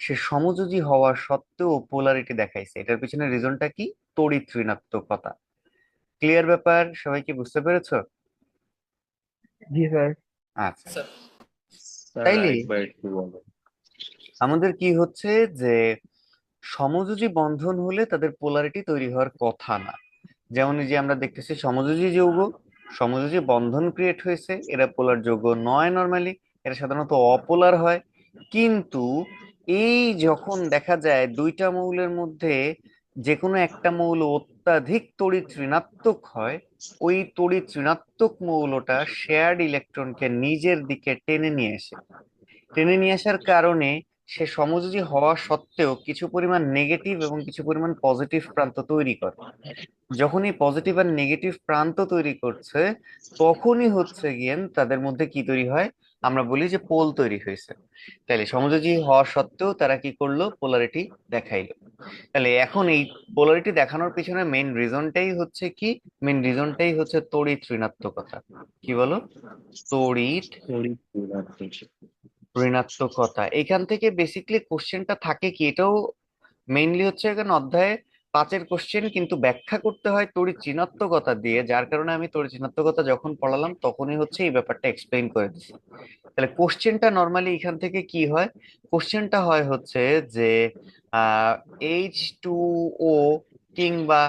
সে সমযোজী হওয়া সত্ত্বেও পোলারিটি দেখাইছে। এটার পিছনে রিজনটা কি? তড়িৎ ঋণাত্মকতা। ক্লিয়ার ব্যাপার? সবাই কি বুঝতে পেরেছো? জি স্যার। আচ্ছা, স্যার স্যার তাইলে আরেকবার একটু বলেন। আমাদের কি হচ্ছে যে সমযোজী বন্ধন হলে তাদের পোলারিটি তৈরি হওয়ার কথা না। যেমন এই যে আমরা দেখতেছি সমযোজী যৌগ, সমযোজী বন্ধন ক্রিয়েট হয়েছে, এরা পোলার যৌগ নয় নরমালি, এরা সাধারণত অপোলার হয়। কিন্তু এই যখন দেখা যায় দুইটা মৌলের মধ্যে যে কোনো একটা মৌল অত্যাধিক তড়িৎ ঋণাত্মক হয়, ওই তড়িৎ ঋণাত্মক মৌলটা শেয়ার্ড ইলেকট্রনকে নিজের দিকে টেনে নিয়ে আসার কারণে সে সমযোজী হওয়া সত্ত্বেও কিছু পরিমাণ নেগেটিভ এবং কিছু পরিমাণ পজিটিভ প্রান্ত তৈরি করে। যখন এই পজিটিভ আর নেগেটিভ প্রান্ত তৈরি করছে তখনই হচ্ছে গিয়ে তাদের মধ্যে কি তৈরি হয়, আমরা বলি যে পোল তৈরি হয়েছে। তাহলে সমযোজী হওয়া সত্ত্বেও তারা কি করলো, পোলারিটি দেখাইলো। তাহলে এখন এই পোলারিটি দেখানোর পিছনে মেইন রিজনটাই হচ্ছে তড়িৎ ঋণাত্মকতা। কি বলো? তড়িৎ তড়িৎ ঋণাত্মক। ঋণাত্মকতা। এখান থেকে বেসিকলি কোশ্চেনটা থাকে কি, এটাও মেইনলি হচ্ছে এখানে অধ্যায়ে 5-এর কোশ্চেন, কিন্তু ব্যাখ্যা করতে হয় তড়িৎ ঋণাত্মকতা দিয়ে, যার কারণে আমি তড়িৎ ঋণাত্মকতা যখন পড়ালাম তখনই হচ্ছে এই ব্যাপারটা এক্সপ্লেইন করে দিচ্ছি। তাহলে কোশ্চেনটা নর্মালি এখান থেকে কি হয়, কোশ্চেনটা হয় হচ্ছে যে আহ H2O কিংবা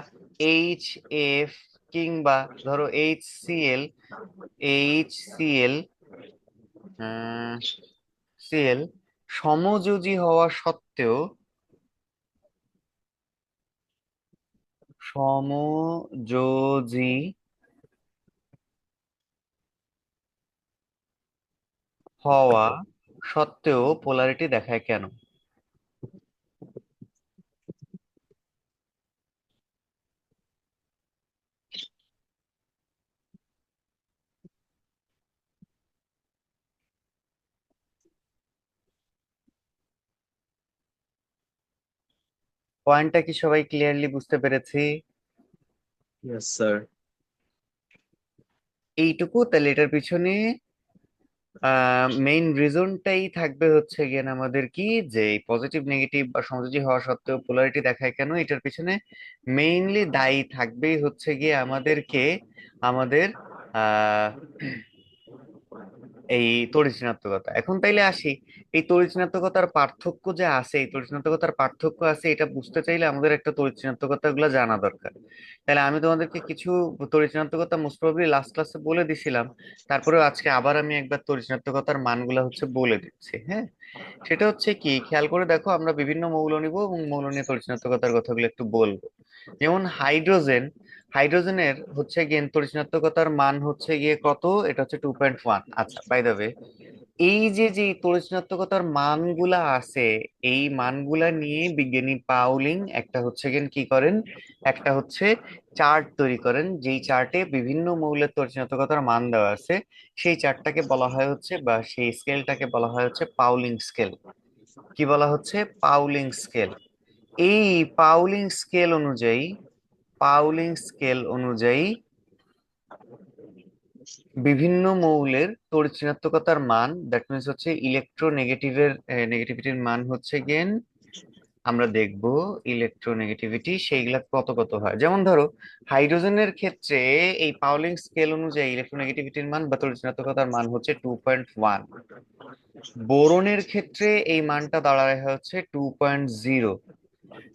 HF কিংবা ধরো HCl, সিএল সমযোজী হওয়া সত্ত্বেও সমযোজী হওয়া সত্ত্বেও পোলারিটি দেখায় কেন? পয়েন্টটা কি সবাই ক্লিয়ারলি বুঝতে পেরেছি? Yes sir. এইটুকু, তাহলে এটার পিছনে মেইন রিজনটাই থাকবে হচ্ছে গিয়ে আমাদের কি, যে পজিটিভ নেগেটিভ বা সমযোজী হওয়া সত্ত্বেও পোলারিটি দেখায় কেন, এটার পিছনে মেইনলি দায়ী থাকবেই হচ্ছে গিয়ে আমাদেরকে আমাদের আহ এই তড়িৎ ঋণাত্মকতা। এখন তাইলে আসি, এই তড়িৎ ঋণাত্মকতার পার্থক্য যে আছে, এই তড়িৎ ঋণাত্মকতার পার্থক্য আছে, এটা বুঝতে চাইলে আমাদের একটা তড়িৎ ঋণাত্মকতা গুলো জানা দরকার। তাহলে আমি তোমাদেরকে কিছু তড়িৎ ঋণাত্মকতা মোস্ট প্রবাবলি লাস্ট ক্লাসে বলে দিছিলাম, তারপরেও আজকে আবার আমি একবার তড়িৎ ঋণাত্মকতার মানগুলা হচ্ছে বলে দিচ্ছি। হ্যাঁ, সেটা হচ্ছে কি, খেয়াল করে দেখো, আমরা বিভিন্ন মৌল নিব এবং মৌল নিয়ে তড়িৎ ঋণাত্মকতার কথাগুলো একটু বলবো। যেমন হাইড্রোজেন, হাইড্রোজেনের হচ্ছে গিয়ে তড়িৎ ঋণাত্মকতার মান হচ্ছে গিয়ে কত, এটা হচ্ছে 2.1। আচ্ছা, বাই দ্য ওয়ে, এই যে যে তড়িৎ ঋণাত্মকতার মানগুলা আছে, এই মানগুলা নিয়ে বিজ্ঞানী পাউলিং একটা হচ্ছে গিয়ে কি করেন, একটা হচ্ছে চার্ট তৈরি করেন, যেই চার্টে বিভিন্ন মৌলের তড়িৎ ঋণাত্মকতার মান দেওয়া আছে। সেই চার্টটাকে বলা হয় হচ্ছে, বা সেই স্কেলটাকে বলা হয় হচ্ছে পাউলিং স্কেল। কি বলা হচ্ছে? Pauling scale. এই পাউলিং স্কেল অনুযায়ী, পাউলিং স্কেল অনুযায়ী বিভিন্ন মৌলের তড়িৎ ঋণাত্মকতার মান, দ্যাট মিনস হচ্ছে ইলেকট্রোনেগেটিভের নেগেটিভিটির মান হচ্ছে গেন, আমরা দেখব ইলেকট্রোনেগেটিভিটি সেইগুলা কত কত হয়। যেমন ধরো, হাইড্রোজেনের ক্ষেত্রে এই পাউলিং স্কেল অনুযায়ী ইলেকট্রোনেগেটিভিটির মান বা তড়িৎ ঋণাত্মকতার মান হচ্ছে 2.1। বোরনের ক্ষেত্রে এই মানটা দাঁড়ায় হচ্ছে 2.0।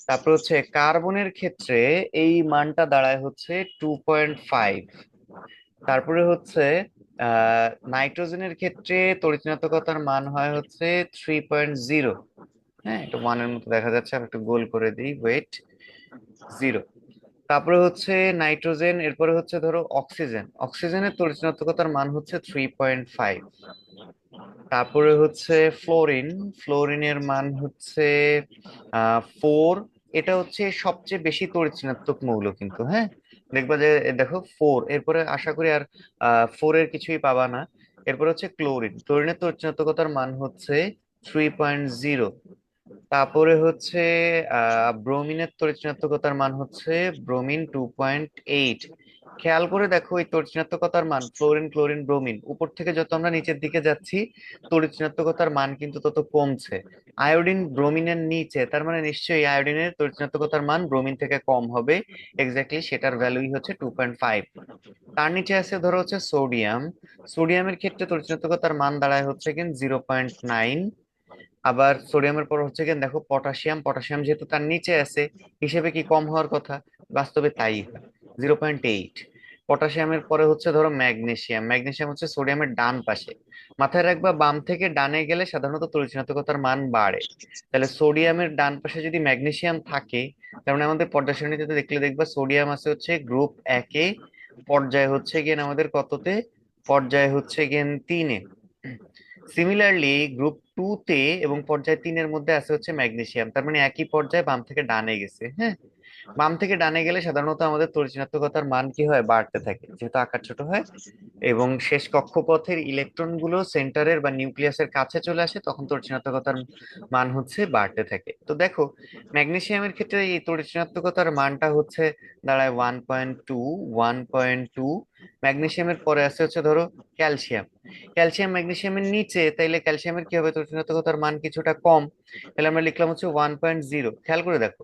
তারপর হচ্ছে কার্বনের ক্ষেত্রে এই মানটা দাঁড়ায় হচ্ছে 2.5। তারপরে হচ্ছে নাইট্রোজেনের ক্ষেত্রে তড়িৎ ঋণাত্মকতার মান হয় হচ্ছে 3.0। হ্যাঁ, এটা ওয়ানের মতো দেখা যাচ্ছে, আমি একটু গোল করে দিই, ওয়েট, 0। তারপরে হচ্ছে নাইট্রোজেন, এরপরে হচ্ছে ধরো অক্সিজেন, অক্সিজেনের তড়িৎ ঋণাত্মকতার মান হচ্ছে 3.5। তারপরে হচ্ছে ফ্লোরিন, ফ্লোরিনের মান হচ্ছে 4। এটা হচ্ছে সবচেয়ে বেশি তড়িৎ ঋণাত্মক মৌল কিন্তু। হ্যাঁ, দেখবা যে দেখো 4, এরপরে আশা করি আর 4 এর কিছুই পাবা না। এরপরে হচ্ছে ক্লোরিন, ক্লোরিনের তড়িৎ ঋণাত্মকতার মান হচ্ছে 3.0। তারপরে হচ্ছে ব্রোমিনের তড়িৎ ঋণাত্মকতার মান হচ্ছে ব্রোমিন 2.8। খেয়াল করে দেখো, এই তড়িৎ ঋণাত্মকতার মান ফ্লোরিন, ক্লোরিন, ব্রোমিন, উপর থেকে যত আমরা নিচের দিকে যাচ্ছি তড়িৎ ঋণাত্মকতার মান কিন্তু তত কমছে। আয়োডিন ব্রোমিনের নিচে, তার মানে নিশ্চয়ই আয়োডিনের তড়িৎ ঋণাত্মকতার মান ব্রোমিন থেকে কম হবে। এক্স্যাক্টলি সেটার ভ্যালুই হচ্ছে 2.5। তার নিচে আছে ধরো হচ্ছে সোডিয়াম, সোডিয়ামের ক্ষেত্রে তড়িৎ ঋণাত্মকতার মান দাঁড়ায় হচ্ছে কিন্তু 0.9। আবার সোডিয়ামের পর হচ্ছে গিয়ে দেখো পটাশিয়াম, পটাশিয়াম যেহেতু তার নিচে আছে, হিসেবে কি কম হওয়ার কথা, বাস্তবে তাই হয়, 0.8। পটাশিয়ামের পরে হচ্ছে ধরো ম্যাগনেসিয়াম, ম্যাগনেসিয়াম হচ্ছে সোডিয়ামের ডান পাশে। মাথায় রাখবা, বাম থেকে ডানে গেলে সাধারণত তড়িৎ ঋণাত্মকতার মান বাড়ে। তাহলে সোডিয়ামের ডান পাশে যদি ম্যাগনেসিয়াম থাকে, তার মানে আমাদের পর্যায় সারণীতে দেখলে দেখবা সোডিয়াম আছে হচ্ছে গ্রুপ 1-এ, পর্যায় হচ্ছে গিয়ে আমাদের কততে, পর্যায় হচ্ছে গিয়ে 3-এ। সিমিলারলি গ্রুপ 2-তে এবং পর্যায় 3-এর মধ্যে আছে হচ্ছে ম্যাগনেসিয়াম, তার মানে একই পর্যায়ে বাম থেকে ডানে গেছে। হ্যাঁ, বাম থেকে ডানে গেলে সাধারণত আমাদের তড়িৎ ঋণাত্মকতার মান কি হয়, বাড়তে থাকে, যেহেতু আকার ছোট হয় এবং শেষ কক্ষপথের ইলেকট্রন গুলো সেন্টারের বা নিউক্লিয়াসের কাছে চলে আসে, তখন তড়িৎ ঋণাত্মকতার মান হচ্ছে বাড়তে থাকে। তো দেখো, ম্যাগনেসিয়ামের ক্ষেত্রে এই তড়িৎ ঋণাত্মকতার মানটা হচ্ছে দাঁড়ায় 1.2, 1.2। ম্যাগনেসিয়ামের পরে আছে হচ্ছে ধরো ক্যালসিয়াম, ক্যালসিয়াম ম্যাগনেসিয়ামের নিচে, তাইলে ক্যালসিয়ামের কি হবে, তড়িৎ ঋণাত্মকতার মান কিছুটা কম। তাহলে আমরা লিখলাম হচ্ছে 1.0। খেয়াল করে দেখো,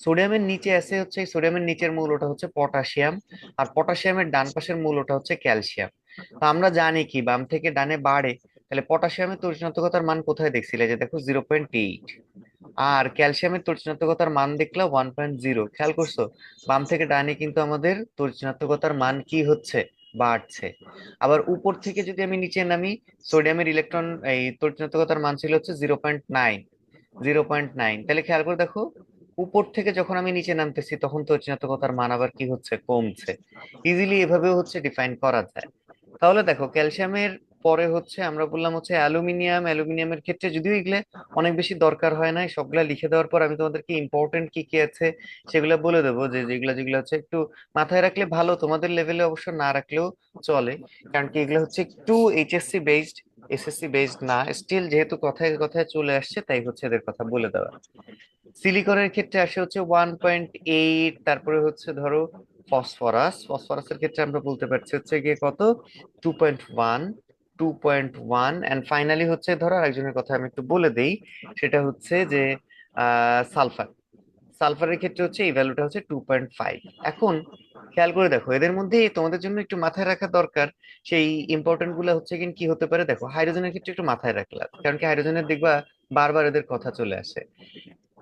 সোডিয়ামের নিচে আছে হচ্ছে, এই সোডিয়ামের নিচের মৌলটা হচ্ছে পটাশিয়াম, আর পটাশিয়ামের ডান পাশের মৌলটা হচ্ছে ক্যালসিয়াম। তো আমরা জানি কি বাম থেকে ডানে বাড়ে, তাহলে পটাশিয়ামের তড়িৎ ঋণাত্মকতার মান কোথায় দেখছিলে, যে দেখো 0.8। আর ক্যালসিয়ামের তড়িৎ ঋণাত্মকতার মান দেখলাম 1.0। খেয়াল করছো, বাম থেকে ডানে কিন্তু আমাদের তড়িৎ ঋণাত্মকতার মান কি হচ্ছে, বাড়ছে। আবার উপর থেকে যদি আমি নিচে নামি, সোডিয়ামের ইলেকট্রন এই তড়িৎচুম্বকতার মান ছিল হচ্ছে 0.9, 0.9। তাহলে খেয়াল করে দেখো, উপর থেকে যখন আমি নিচে নামতেছি তখন তড়িৎচুম্বকতার মান আবার কি হচ্ছে, কমছে। ইজিলি এভাবেও হচ্ছে ডিফাইন করা যায়। তাহলে দেখো, ক্যালসিয়ামের পরে হচ্ছে আমরা বললাম হচ্ছে অ্যালুমিনিয়াম। অ্যালুমিনিয়ামের ক্ষেত্রে যদিও এগুলো অনেক বেশি দরকার হয় না, সবগুলা লিখে দেওয়ার পর আমি তোমাদেরকে ইম্পর্টেন্ট কি কি আছে সেগুলো বলে দেবো, যে যেগুলো যেগুলো হচ্ছে একটু মাথায় রাখলে ভালো, তোমাদের লেভেলে অবশ্য না রাখলেও চলে। কারণ কি এগুলো হচ্ছে একটু এইচএসসি বেসড, এসএসসি বেসড না, স্টিল যেহেতু কথায় কথায় চলে আসছে তাই হচ্ছে এদের কথা বলে দেওয়া। সিলিকনের ক্ষেত্রে আসে হচ্ছে 1.8। তারপরে হচ্ছে ধরো ফসফরাসের ক্ষেত্রে আমরা বলতে পারছি হচ্ছে গিয়ে কত, 2.1, 2.1। এন্ড ফাইনালি হচ্ছে ধরো আরেকজনের কথা আমি একটু বলে দেই, সেটা হচ্ছে যে সালফার। সালফারের ক্ষেত্রে হচ্ছে এই ভ্যালুটা হচ্ছে 2.5। এখন খেয়াল করে দেখো, এদের মধ্যে তোমাদের জন্য একটু মাথায় রাখা দরকার সেই ইম্পর্টেন্ট গুলা হচ্ছে কি কি হতে পারে। দেখো, হাইড্রোজেনের ক্ষেত্রে একটু মাথায় রাখলাম, কারণ কি হাইড্রোজেনের দেখবা বারবার এদের কথা চলে আসে।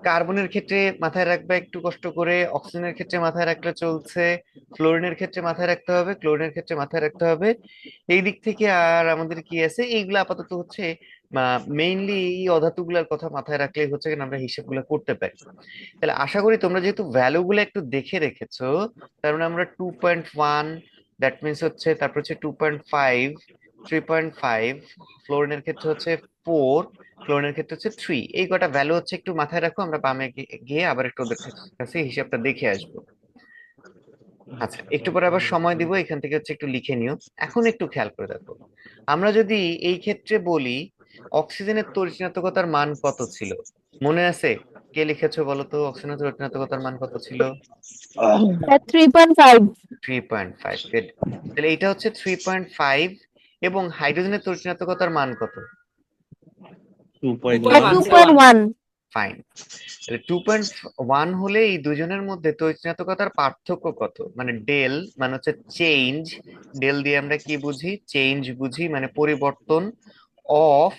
কার্বনের ক্ষেত্রে মাথায় রাখবে একটু কষ্ট করে, অক্সিজেনের ক্ষেত্রে মাথায় রাখলে চলছে, ফ্লোরিনের ক্ষেত্রে মাথায় রাখতে হবে, ক্লোরিনের ক্ষেত্রে মাথায় রাখতে হবে। এই দিক থেকে আর আমাদের কি আছে, এইগুলা আপাতত হচ্ছে মেইনলি এই অধাতুগুলার কথা মাথায় রাখলেই হচ্ছে কিনা আমরা হিসাবগুলো করতে পারি। তাহলে আশা করি তোমরা যেহেতু ভ্যালু গুলো একটু দেখে রেখেছো, তার মানে আমরা 2.1, দ্যাট মিনস হচ্ছে, তারপর হচ্ছে 2.5, 3.5, ফ্লোরিনের ক্ষেত্রে হচ্ছে 4, ক্লোরিনের ক্ষেত্রে হচ্ছে 3। এই কটা ভ্যালু হচ্ছে একটু মাথায় রাখো, আমরা বামে গিয়ে আবার একটু ওদের কাছে হিসাবটা দেখে আসবো। আচ্ছা, একটু পরে আবার সময় দিব, এখান থেকে হচ্ছে একটু লিখে নিও। এখন একটু খেয়াল করে দেখো, আমরা যদি এই ক্ষেত্রে বলি অক্সিজেনের তড়িৎ-ঋণাত্মকতার মান কত ছিল, মনে আছে? কে লিখেছো বলো তো, অক্সিজেনের তড়িৎ-ঋণাত্মকতার মান কত ছিল? স্যার 3.5। 3.5। গুড। তাহলে এটা হচ্ছে 3.5। এবং হাইড্রোজেনের তড়িৎ-ঋণাত্মকতার মান কত? 2.1। 2.1। ফাইন। তাহলে 2.1 হলে এই দুজনের মধ্যে তড়িৎ-ঋণাত্মকতার পার্থক্য কত, মানে ডেল, মানে হচ্ছে চেঞ্জ। ডেল দিয়ে আমরা কি বুঝি, চেঞ্জ বুঝি, মানে পরিবর্তন অফ,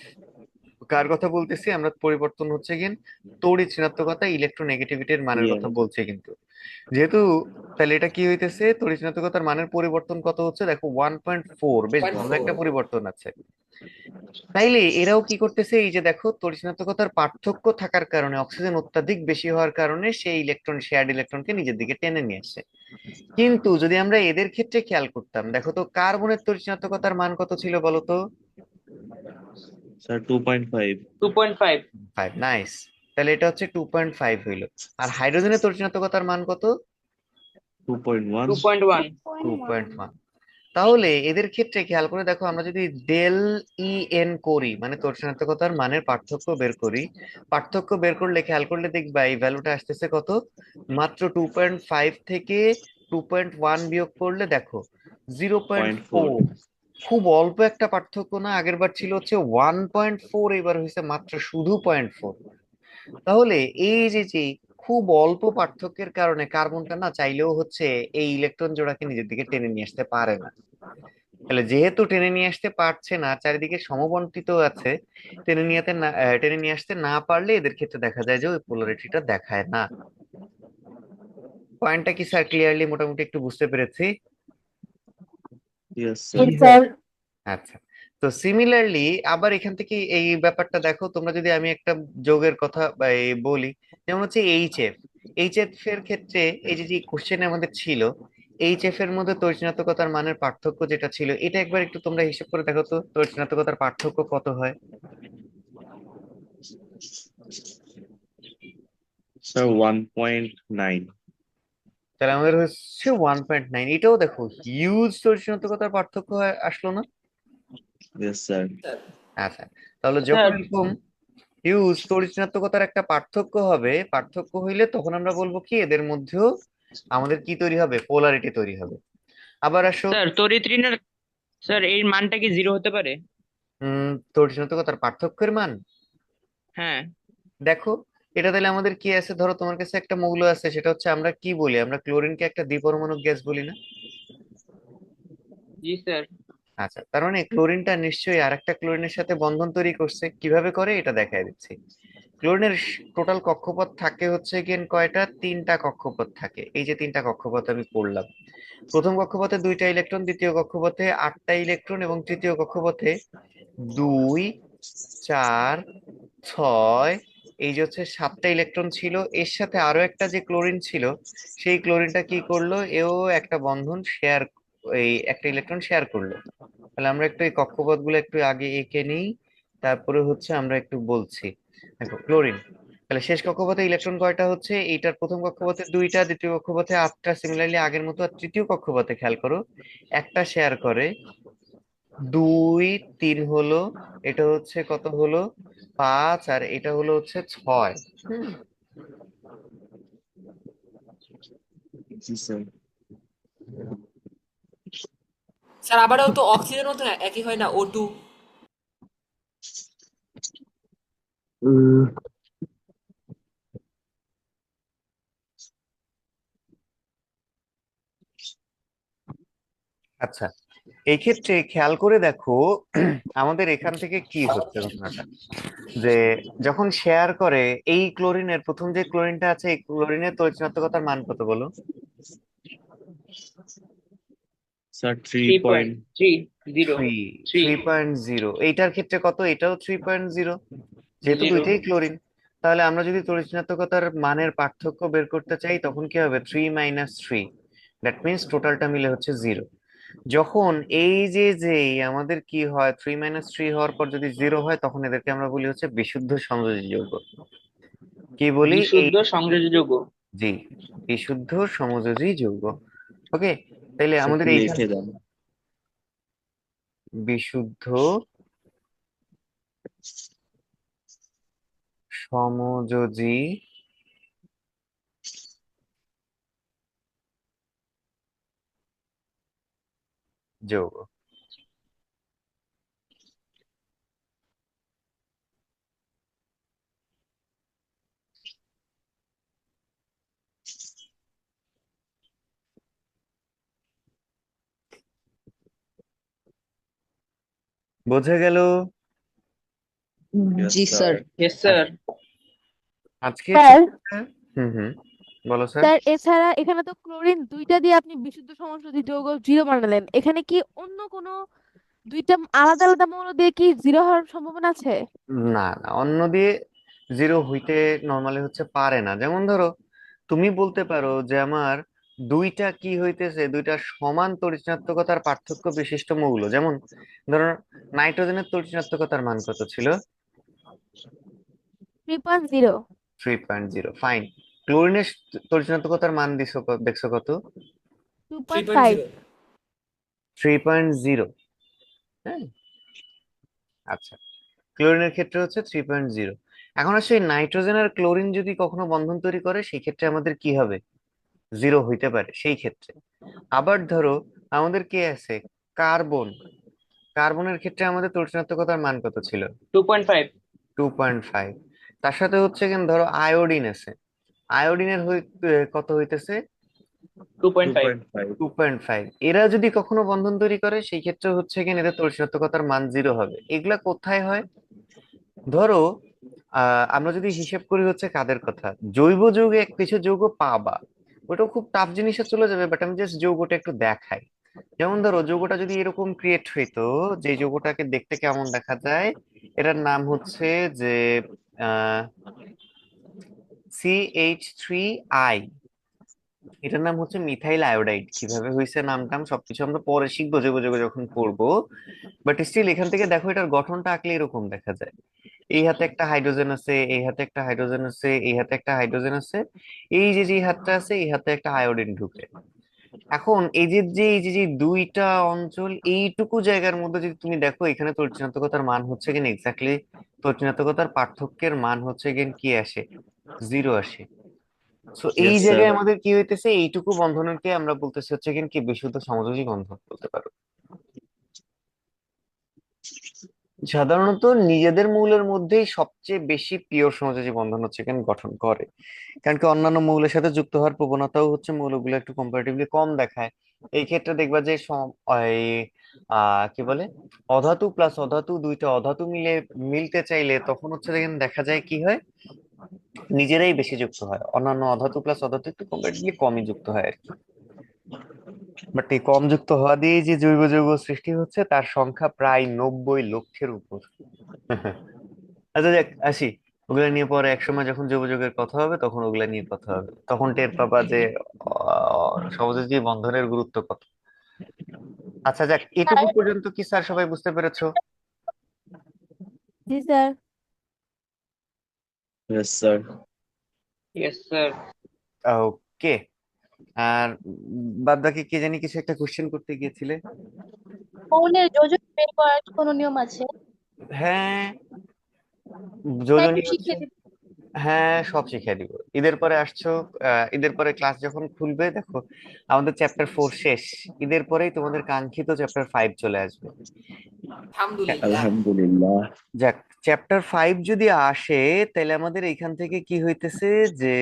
কার কথা বলতেছি আমরা, পরিবর্তন হচ্ছে কি তড়িৎ ঋণাত্মকতা, ইলেকট্রোনেগেটিভিটির মানের ইয়ে কথা বলছে কিন্তু। যেহেতু, তাহলে এটা কি হইতেছে, তড়িৎ ঋণাত্মকতার মানের পরিবর্তন কত হচ্ছে, দেখো 1.4, বেশ ভালো একটা 0.4। পরিবর্তন আছে। তাইলে এরাও কি করতেছে, এই যে দেখো তড়িৎ ঋণাত্মকতার পার্থক্য থাকার কারণে, অক্সিজেন অত্যাধিক বেশি হওয়ার কারণে সেই ইলেকট্রন, শেয়ার্ড ইলেকট্রনকে নিজের দিকে টেনে নিয়ে আসে। কিন্তু যদি আমরা এদের ক্ষেত্রে খেয়াল করতাম, দেখো তো কার্বনের তড়িৎ ঋণাত্মকতার মান কত ছিল বলতো? স্যার 2.5। 2.5। 5। নাইস। তাহলে এটা হচ্ছে 2.5 হইলো। আর হাইড্রোজেনের তড়িৎ ঋণাত্মকতার মান কত? 2.1। 2.1। 2.1। তাহলে এদের ক্ষেত্রে খেয়াল করে দেখো, আমরা যদি ডেল ই এন করি, মানে তড়িৎ ঋণাত্মকতার মানের পার্থক্য বের করি, পার্থক্য বের করলে খেয়াল করলে দেখবা এই ভ্যালুটা আসতেছে কত, মাত্র 2.5 থেকে 2.1 বিয়োগ করলে দেখো 0.4। 0.4। খুব অল্প একটা পার্থক্য না, আগের বার ছিল হচ্ছে 1.4, এবার হয়েছে মাত্র শুধু 0.4। তাহলে এই যে যে খুব অল্প পার্থক্যের কারণে কার্বনটা না চাইলেও হচ্ছে এই ইলেকট্রন জোড়াকে নিজের দিকে টেনে নিয়ে আসতে পারে না। তাহলে যেহেতু টেনে নিয়ে আসতে পারছে না, চারিদিকে সমবন্টিত আছে, টেনে নিয়ে আসতে না পারলে এদের ক্ষেত্রে দেখা যায় যে ওই পোলারিটিটা দেখায় না। পয়েন্টটা কি স্যার ক্লিয়ারলি মোটামুটি একটু বুঝতে পেরেছি? Yes Yes, sir. sir. আচ্ছা। তো সিমিলারলি আবার এখান থেকে এই ব্যাপারটা দেখো, তোমরা যদি আমি একটা যোগের কথা বা এই বলি, যেমন হচ্ছে এইচএফ। এইচএফ এর ক্ষেত্রে এই যে যে কোশ্চেনে আমাদের ছিল, এইচএফ এর মধ্যে তড়িৎ-ঋণাত্মকতার মানের পার্থক্য যেটা ছিল, এটা একবার একটু তোমরা হিসাব করে দেখো তো, তড়িৎ-ঋণাত্মকতার পার্থক্য কত হয়? স্যার 1.9। তাহলে আমাদের হচ্ছে 1.9। এটাও দেখো হিউজ তড়িৎ-ঋণাত্মকতার পার্থক্য আসলো না? Yes sir. আচ্ছা। তাহলে যখন স্যার এরকম হিউজ তড়িৎ ঋণাত্মকতার একটা পার্থক্য হবে, পার্থক্য হইলে তখন আমরা বলবো কি এদের মধ্যেও আমাদের কি তৈরি হবে, পোলারিটি তৈরি হবে। আবার আসো, স্যার তড়িৎ ঋণের স্যার এর মানটা কি জিরো হতে পারে? তড়িৎ ঋণাত্মকতার পার্থক্যের মান হ্যাঁ। দেখো। এটা তাহলে আমাদের কি আছে, ধরো তোমার কাছে একটা মৌল আছে, সেটা হচ্ছে আমরা কি বলি, আমরা ক্লোরিনকে একটা দ্বিপরমাণু গ্যাস বলি না? জি স্যার। আচ্ছা, তার মানে ক্লোরিনটা নিশ্চয়ই আরেকটা ক্লোরিনের সাথে বন্ধন তৈরি করছে, কিভাবে করে এটা দেখায় দিচ্ছি। ক্লোরিনের টোটাল কক্ষপথ থাকে হচ্ছে গিয়ে কয়টা, তিনটা কক্ষপথ থাকে। এই যে তিনটা কক্ষপথ আমি করলাম, প্রথম কক্ষপথে 2টা ইলেকট্রন, দ্বিতীয় কক্ষপথে 8টা ইলেকট্রন, এবং তৃতীয় কক্ষপথে 2, 4, 6, এই যে হচ্ছে 7টা ইলেকট্রন ছিল। এর সাথে আরো একটা যে ক্লোরিন ছিল, সেই ক্লোরিনটা কি করলো, এও একটা বন্ধন শেয়ার, এই একটা ইলেকট্রন শেয়ার করলো। তাহলে আমরা একটু এই কক্ষপথ গুলো একটু আগে এঁকে নিই, তারপরে হচ্ছে আমরা একটু বলছি। দেখো ক্লোরিন, তাহলে শেষ কক্ষপথে ইলেকট্রন কয়টা হচ্ছে, এইটার প্রথম কক্ষপথে 2টা, দ্বিতীয় কক্ষপথে 8টা, সিমিলারলি আগের মতো। আর তৃতীয় কক্ষপথে খেয়াল করো, একটা শেয়ার করে, 2, 3 হলো, এটা হচ্ছে কত হলো, 5, আর এটা হলো হচ্ছে 6। জি স্যার। স্যার আবারও তো অক্সিজেনও তো একই হয় না, O2? উম, আচ্ছা, এই ক্ষেত্রে খেয়াল করে দেখো আমাদের এখান থেকে কি হচ্ছে ঘটনাটা, যে যখন শেয়ার করে, এই ক্লোরিনের প্রথম যে ক্লোরিনটা আছে, এই ক্লোরিনের তড়িৎ-ঋণাত্মকতার মান কত বলো? Sir 3.30 three, three 3.0। এইটার ক্ষেত্রে কত, এটাও 3.0, যেহেতু জিরো দুইটাই ক্লোরিন। তাহলে আমরা যদি তড়িৎ-ঋণাত্মকতার মানের পার্থক্য বের করতে চাই, তখন কি হবে, 3 - 3, দ্যাট মিনস টোটালটা মিলে হচ্ছে 0। যখন এই যে যে আমাদের কি হয়, 3 - 3 হওয়ার পর যদি 0 হয়, তখন এদেরকে আমরা বলি হচ্ছে বিশুদ্ধ সংযোজী যৌগ। কি বলি এই, বিশুদ্ধ সংযোজযোগ্য। জি, বিশুদ্ধ সমযোজী যৌগ। ওকে, তাইলে স্যার আমাদের একটু এইখান, লিখে দেন। বিশুদ্ধ সমযোজী যৌগ। বোঝা গেল? Yes, জি স্যার। স্যার। Yes sir. আজকে স্যার হুম হুম, বলো স্যার। স্যার এছাড়া এখানে তো ক্লোরিন দুইটা দিয়ে আপনি বিশুদ্ধ সমযোজী যৌগ জিরো বানালেন, এখানে কি অন্য কোনো দুইটা আলাদা আলাদা মৌল দিয়ে কি জিরো হওয়ার সম্ভাবনা আছে? না না, অন্য দিয়ে জিরো হইতে নর্মালি হচ্ছে পারে না। যেমন ধরো, তুমি বলতে পারো যে আমার দুইটা কি হইতেছে, দুইটা সমান তড়িৎ-ঋণাত্মকতার পার্থক্য বিশিষ্ট মৌল। যেমন ধরো, নাইট্রোজেনের তড়িৎ-ঋণাত্মকতার মান কত ছিল? 3.0। 3.0, ফাইন। ক্লোরিনের তড়িৎ-ঋণাত্মকতার মান দিছো দেখছো কত? 2.5। 3.0। 3.0। হ্যাঁ, আচ্ছা, ক্লোরিনের ক্ষেত্রে হচ্ছে 3.0। এখন আসলে নাইট্রোজেন আর ক্লোরিন যদি কখনো বন্ধন তৈরি করে, সেই ক্ষেত্রে আমাদের কি হবে, 0 হইতে পারে সেই ক্ষেত্রে। আবার ধরো, আমাদের কে আছে, কার্বন। কার্বনের ক্ষেত্রে আমাদের তড়িৎ-ঋণাত্মকতার মান কত ছিল? 2.5। 2.5। তার সাথে হচ্ছে কেন, ধরো আয়োডিন আছে, আয়োডিনের কত হইতেছে? 2.5। 2.5। 2.5। এরা যদি কখনো বন্ধন তৈরি করে, সেই ক্ষেত্রে হচ্ছে কি এদের তড়িৎ-ঋণাত্মকতার মান 0 হবে। এগুলা কোথায় হয়, ধরো আমরা যদি হিসেব করি হচ্ছে কাদের কথা, জৈব যৌগে কিছু যৌগ পাবা, ওটা খুব টাফ জিনিসে চলে যাবে, বাট আমি জাস্ট যৌগটা একটু দেখাই। যেমন ধরো, যৌগটা যদি এরকম ক্রিয়েট হইতো, যে যৌগটাকে দেখতে কেমন দেখা যায়, এটার নাম হচ্ছে যে আহ CH3I, এটার নাম হচ্ছে মিথাইল আয়োডাইড। কিভাবে হয়েছে নামটাম সবকিছু আমরা পরে শিখবো, যোগ যোগ যখন পড়বো। বাট স্টিল এখান থেকে দেখো, এটার গঠনটা আঁকলে এরকম দেখা যায়। এই হাতে একটা হাইড্রোজেন আছে, এই হাতে একটা হাইড্রোজেন আছে, এই হাতে একটা হাইড্রোজেন আছে, এই যে যে হাতটা আছে, এই হাতে একটা আয়োডিন ঢুকে। এখন এই যে দুইটা অঞ্চল, এইটুকু জায়গার মধ্যে যদি তুমি দেখো, এখানে তড়িৎ-ঋণাত্মকতার মান হচ্ছে কিনা এক্স্যাক্টলি, তড়িৎ-ঋণাত্মকতার পার্থক্যের মান হচ্ছে কিনা কি আসে, 0 আসে। সো এই ইয়েস স্যার। জায়গায় আমাদের কি হইতেছে, এইটুকু বন্ধনকে আমরা বলতেছি হচ্ছে কিনা কি বিশুদ্ধ সমযোজী বন্ধন বলতে পারো। সাধারণত নিজেদের মৌলের মধ্যেই সবচেয়ে বেশি পিওর সমযোজী বন্ধন হচ্ছে কেন গঠন করে, কারণ কি অন্যান্য মৌলের সাথে যুক্ত হওয়ার প্রবণতাও হচ্ছে মৌলগুলো একটু কম্পারেটিভলি কম দেখায়। এই ক্ষেত্রে দেখবা যে এই কি বলে অধাতু প্লাস অধাতু, দুইটা অধাতু মিলতে চাইলে তখন হচ্ছে দেখেন দেখা যায় কি হয়, নিজেরাই বেশি যুক্ত হয়, অন্যান্য অধাতু প্লাস অধাতু একটু কম্পারেটিভলি কমই যুক্ত হয় আর কি। বাট এই কম যুক্ত হওয়া দিয়ে যে জৈব যৌগ সৃষ্টি হচ্ছে তার সংখ্যা প্রায় 90 লক্ষের উপর। আচ্ছা যাক আসি, ওগুলা নিয়ে পরে একসময় যখন জৈব যৌগের কথা হবে তখন ওগুলা নিয়ে কথা হবে, তখন টের পাবা যে সহযোগী বন্ধনের গুরুত্ব কত। আচ্ছা যাক, এটুকু স্যার পর্যন্ত কি স্যার সবাই বুঝতে পেরেছো? জি sir. Yes sir. Yes sir. Okay. আর বাদ বাকি কে জানি কিছু একটা কোশ্চেন করতে গিয়েছিলে? মৌলের যোজন বের করার কোনো নিয়ম আছে? হ্যাঁ, স্যার যোজনী একটু হচ্ছে, শিখিয়ে দিন। হ্যাঁ সব শিখিয়ে দিব। ঈদের পরে আসছো, ঈদের পরে ক্লাস যখন খুলবে দেখো আমাদের চ্যাপ্টার 4 শেষ, ঈদের পরেই তোমাদের কাঙ্ক্ষিত চ্যাপ্টার 5 চলে আসবে। আলহামদুলিল্লাহ। আলহামদুলিল্লাহ। যাক, চ্যাপ্টার 5 যদি আসে তাহলে আমাদের এইখান থেকে কি হইতেছে যে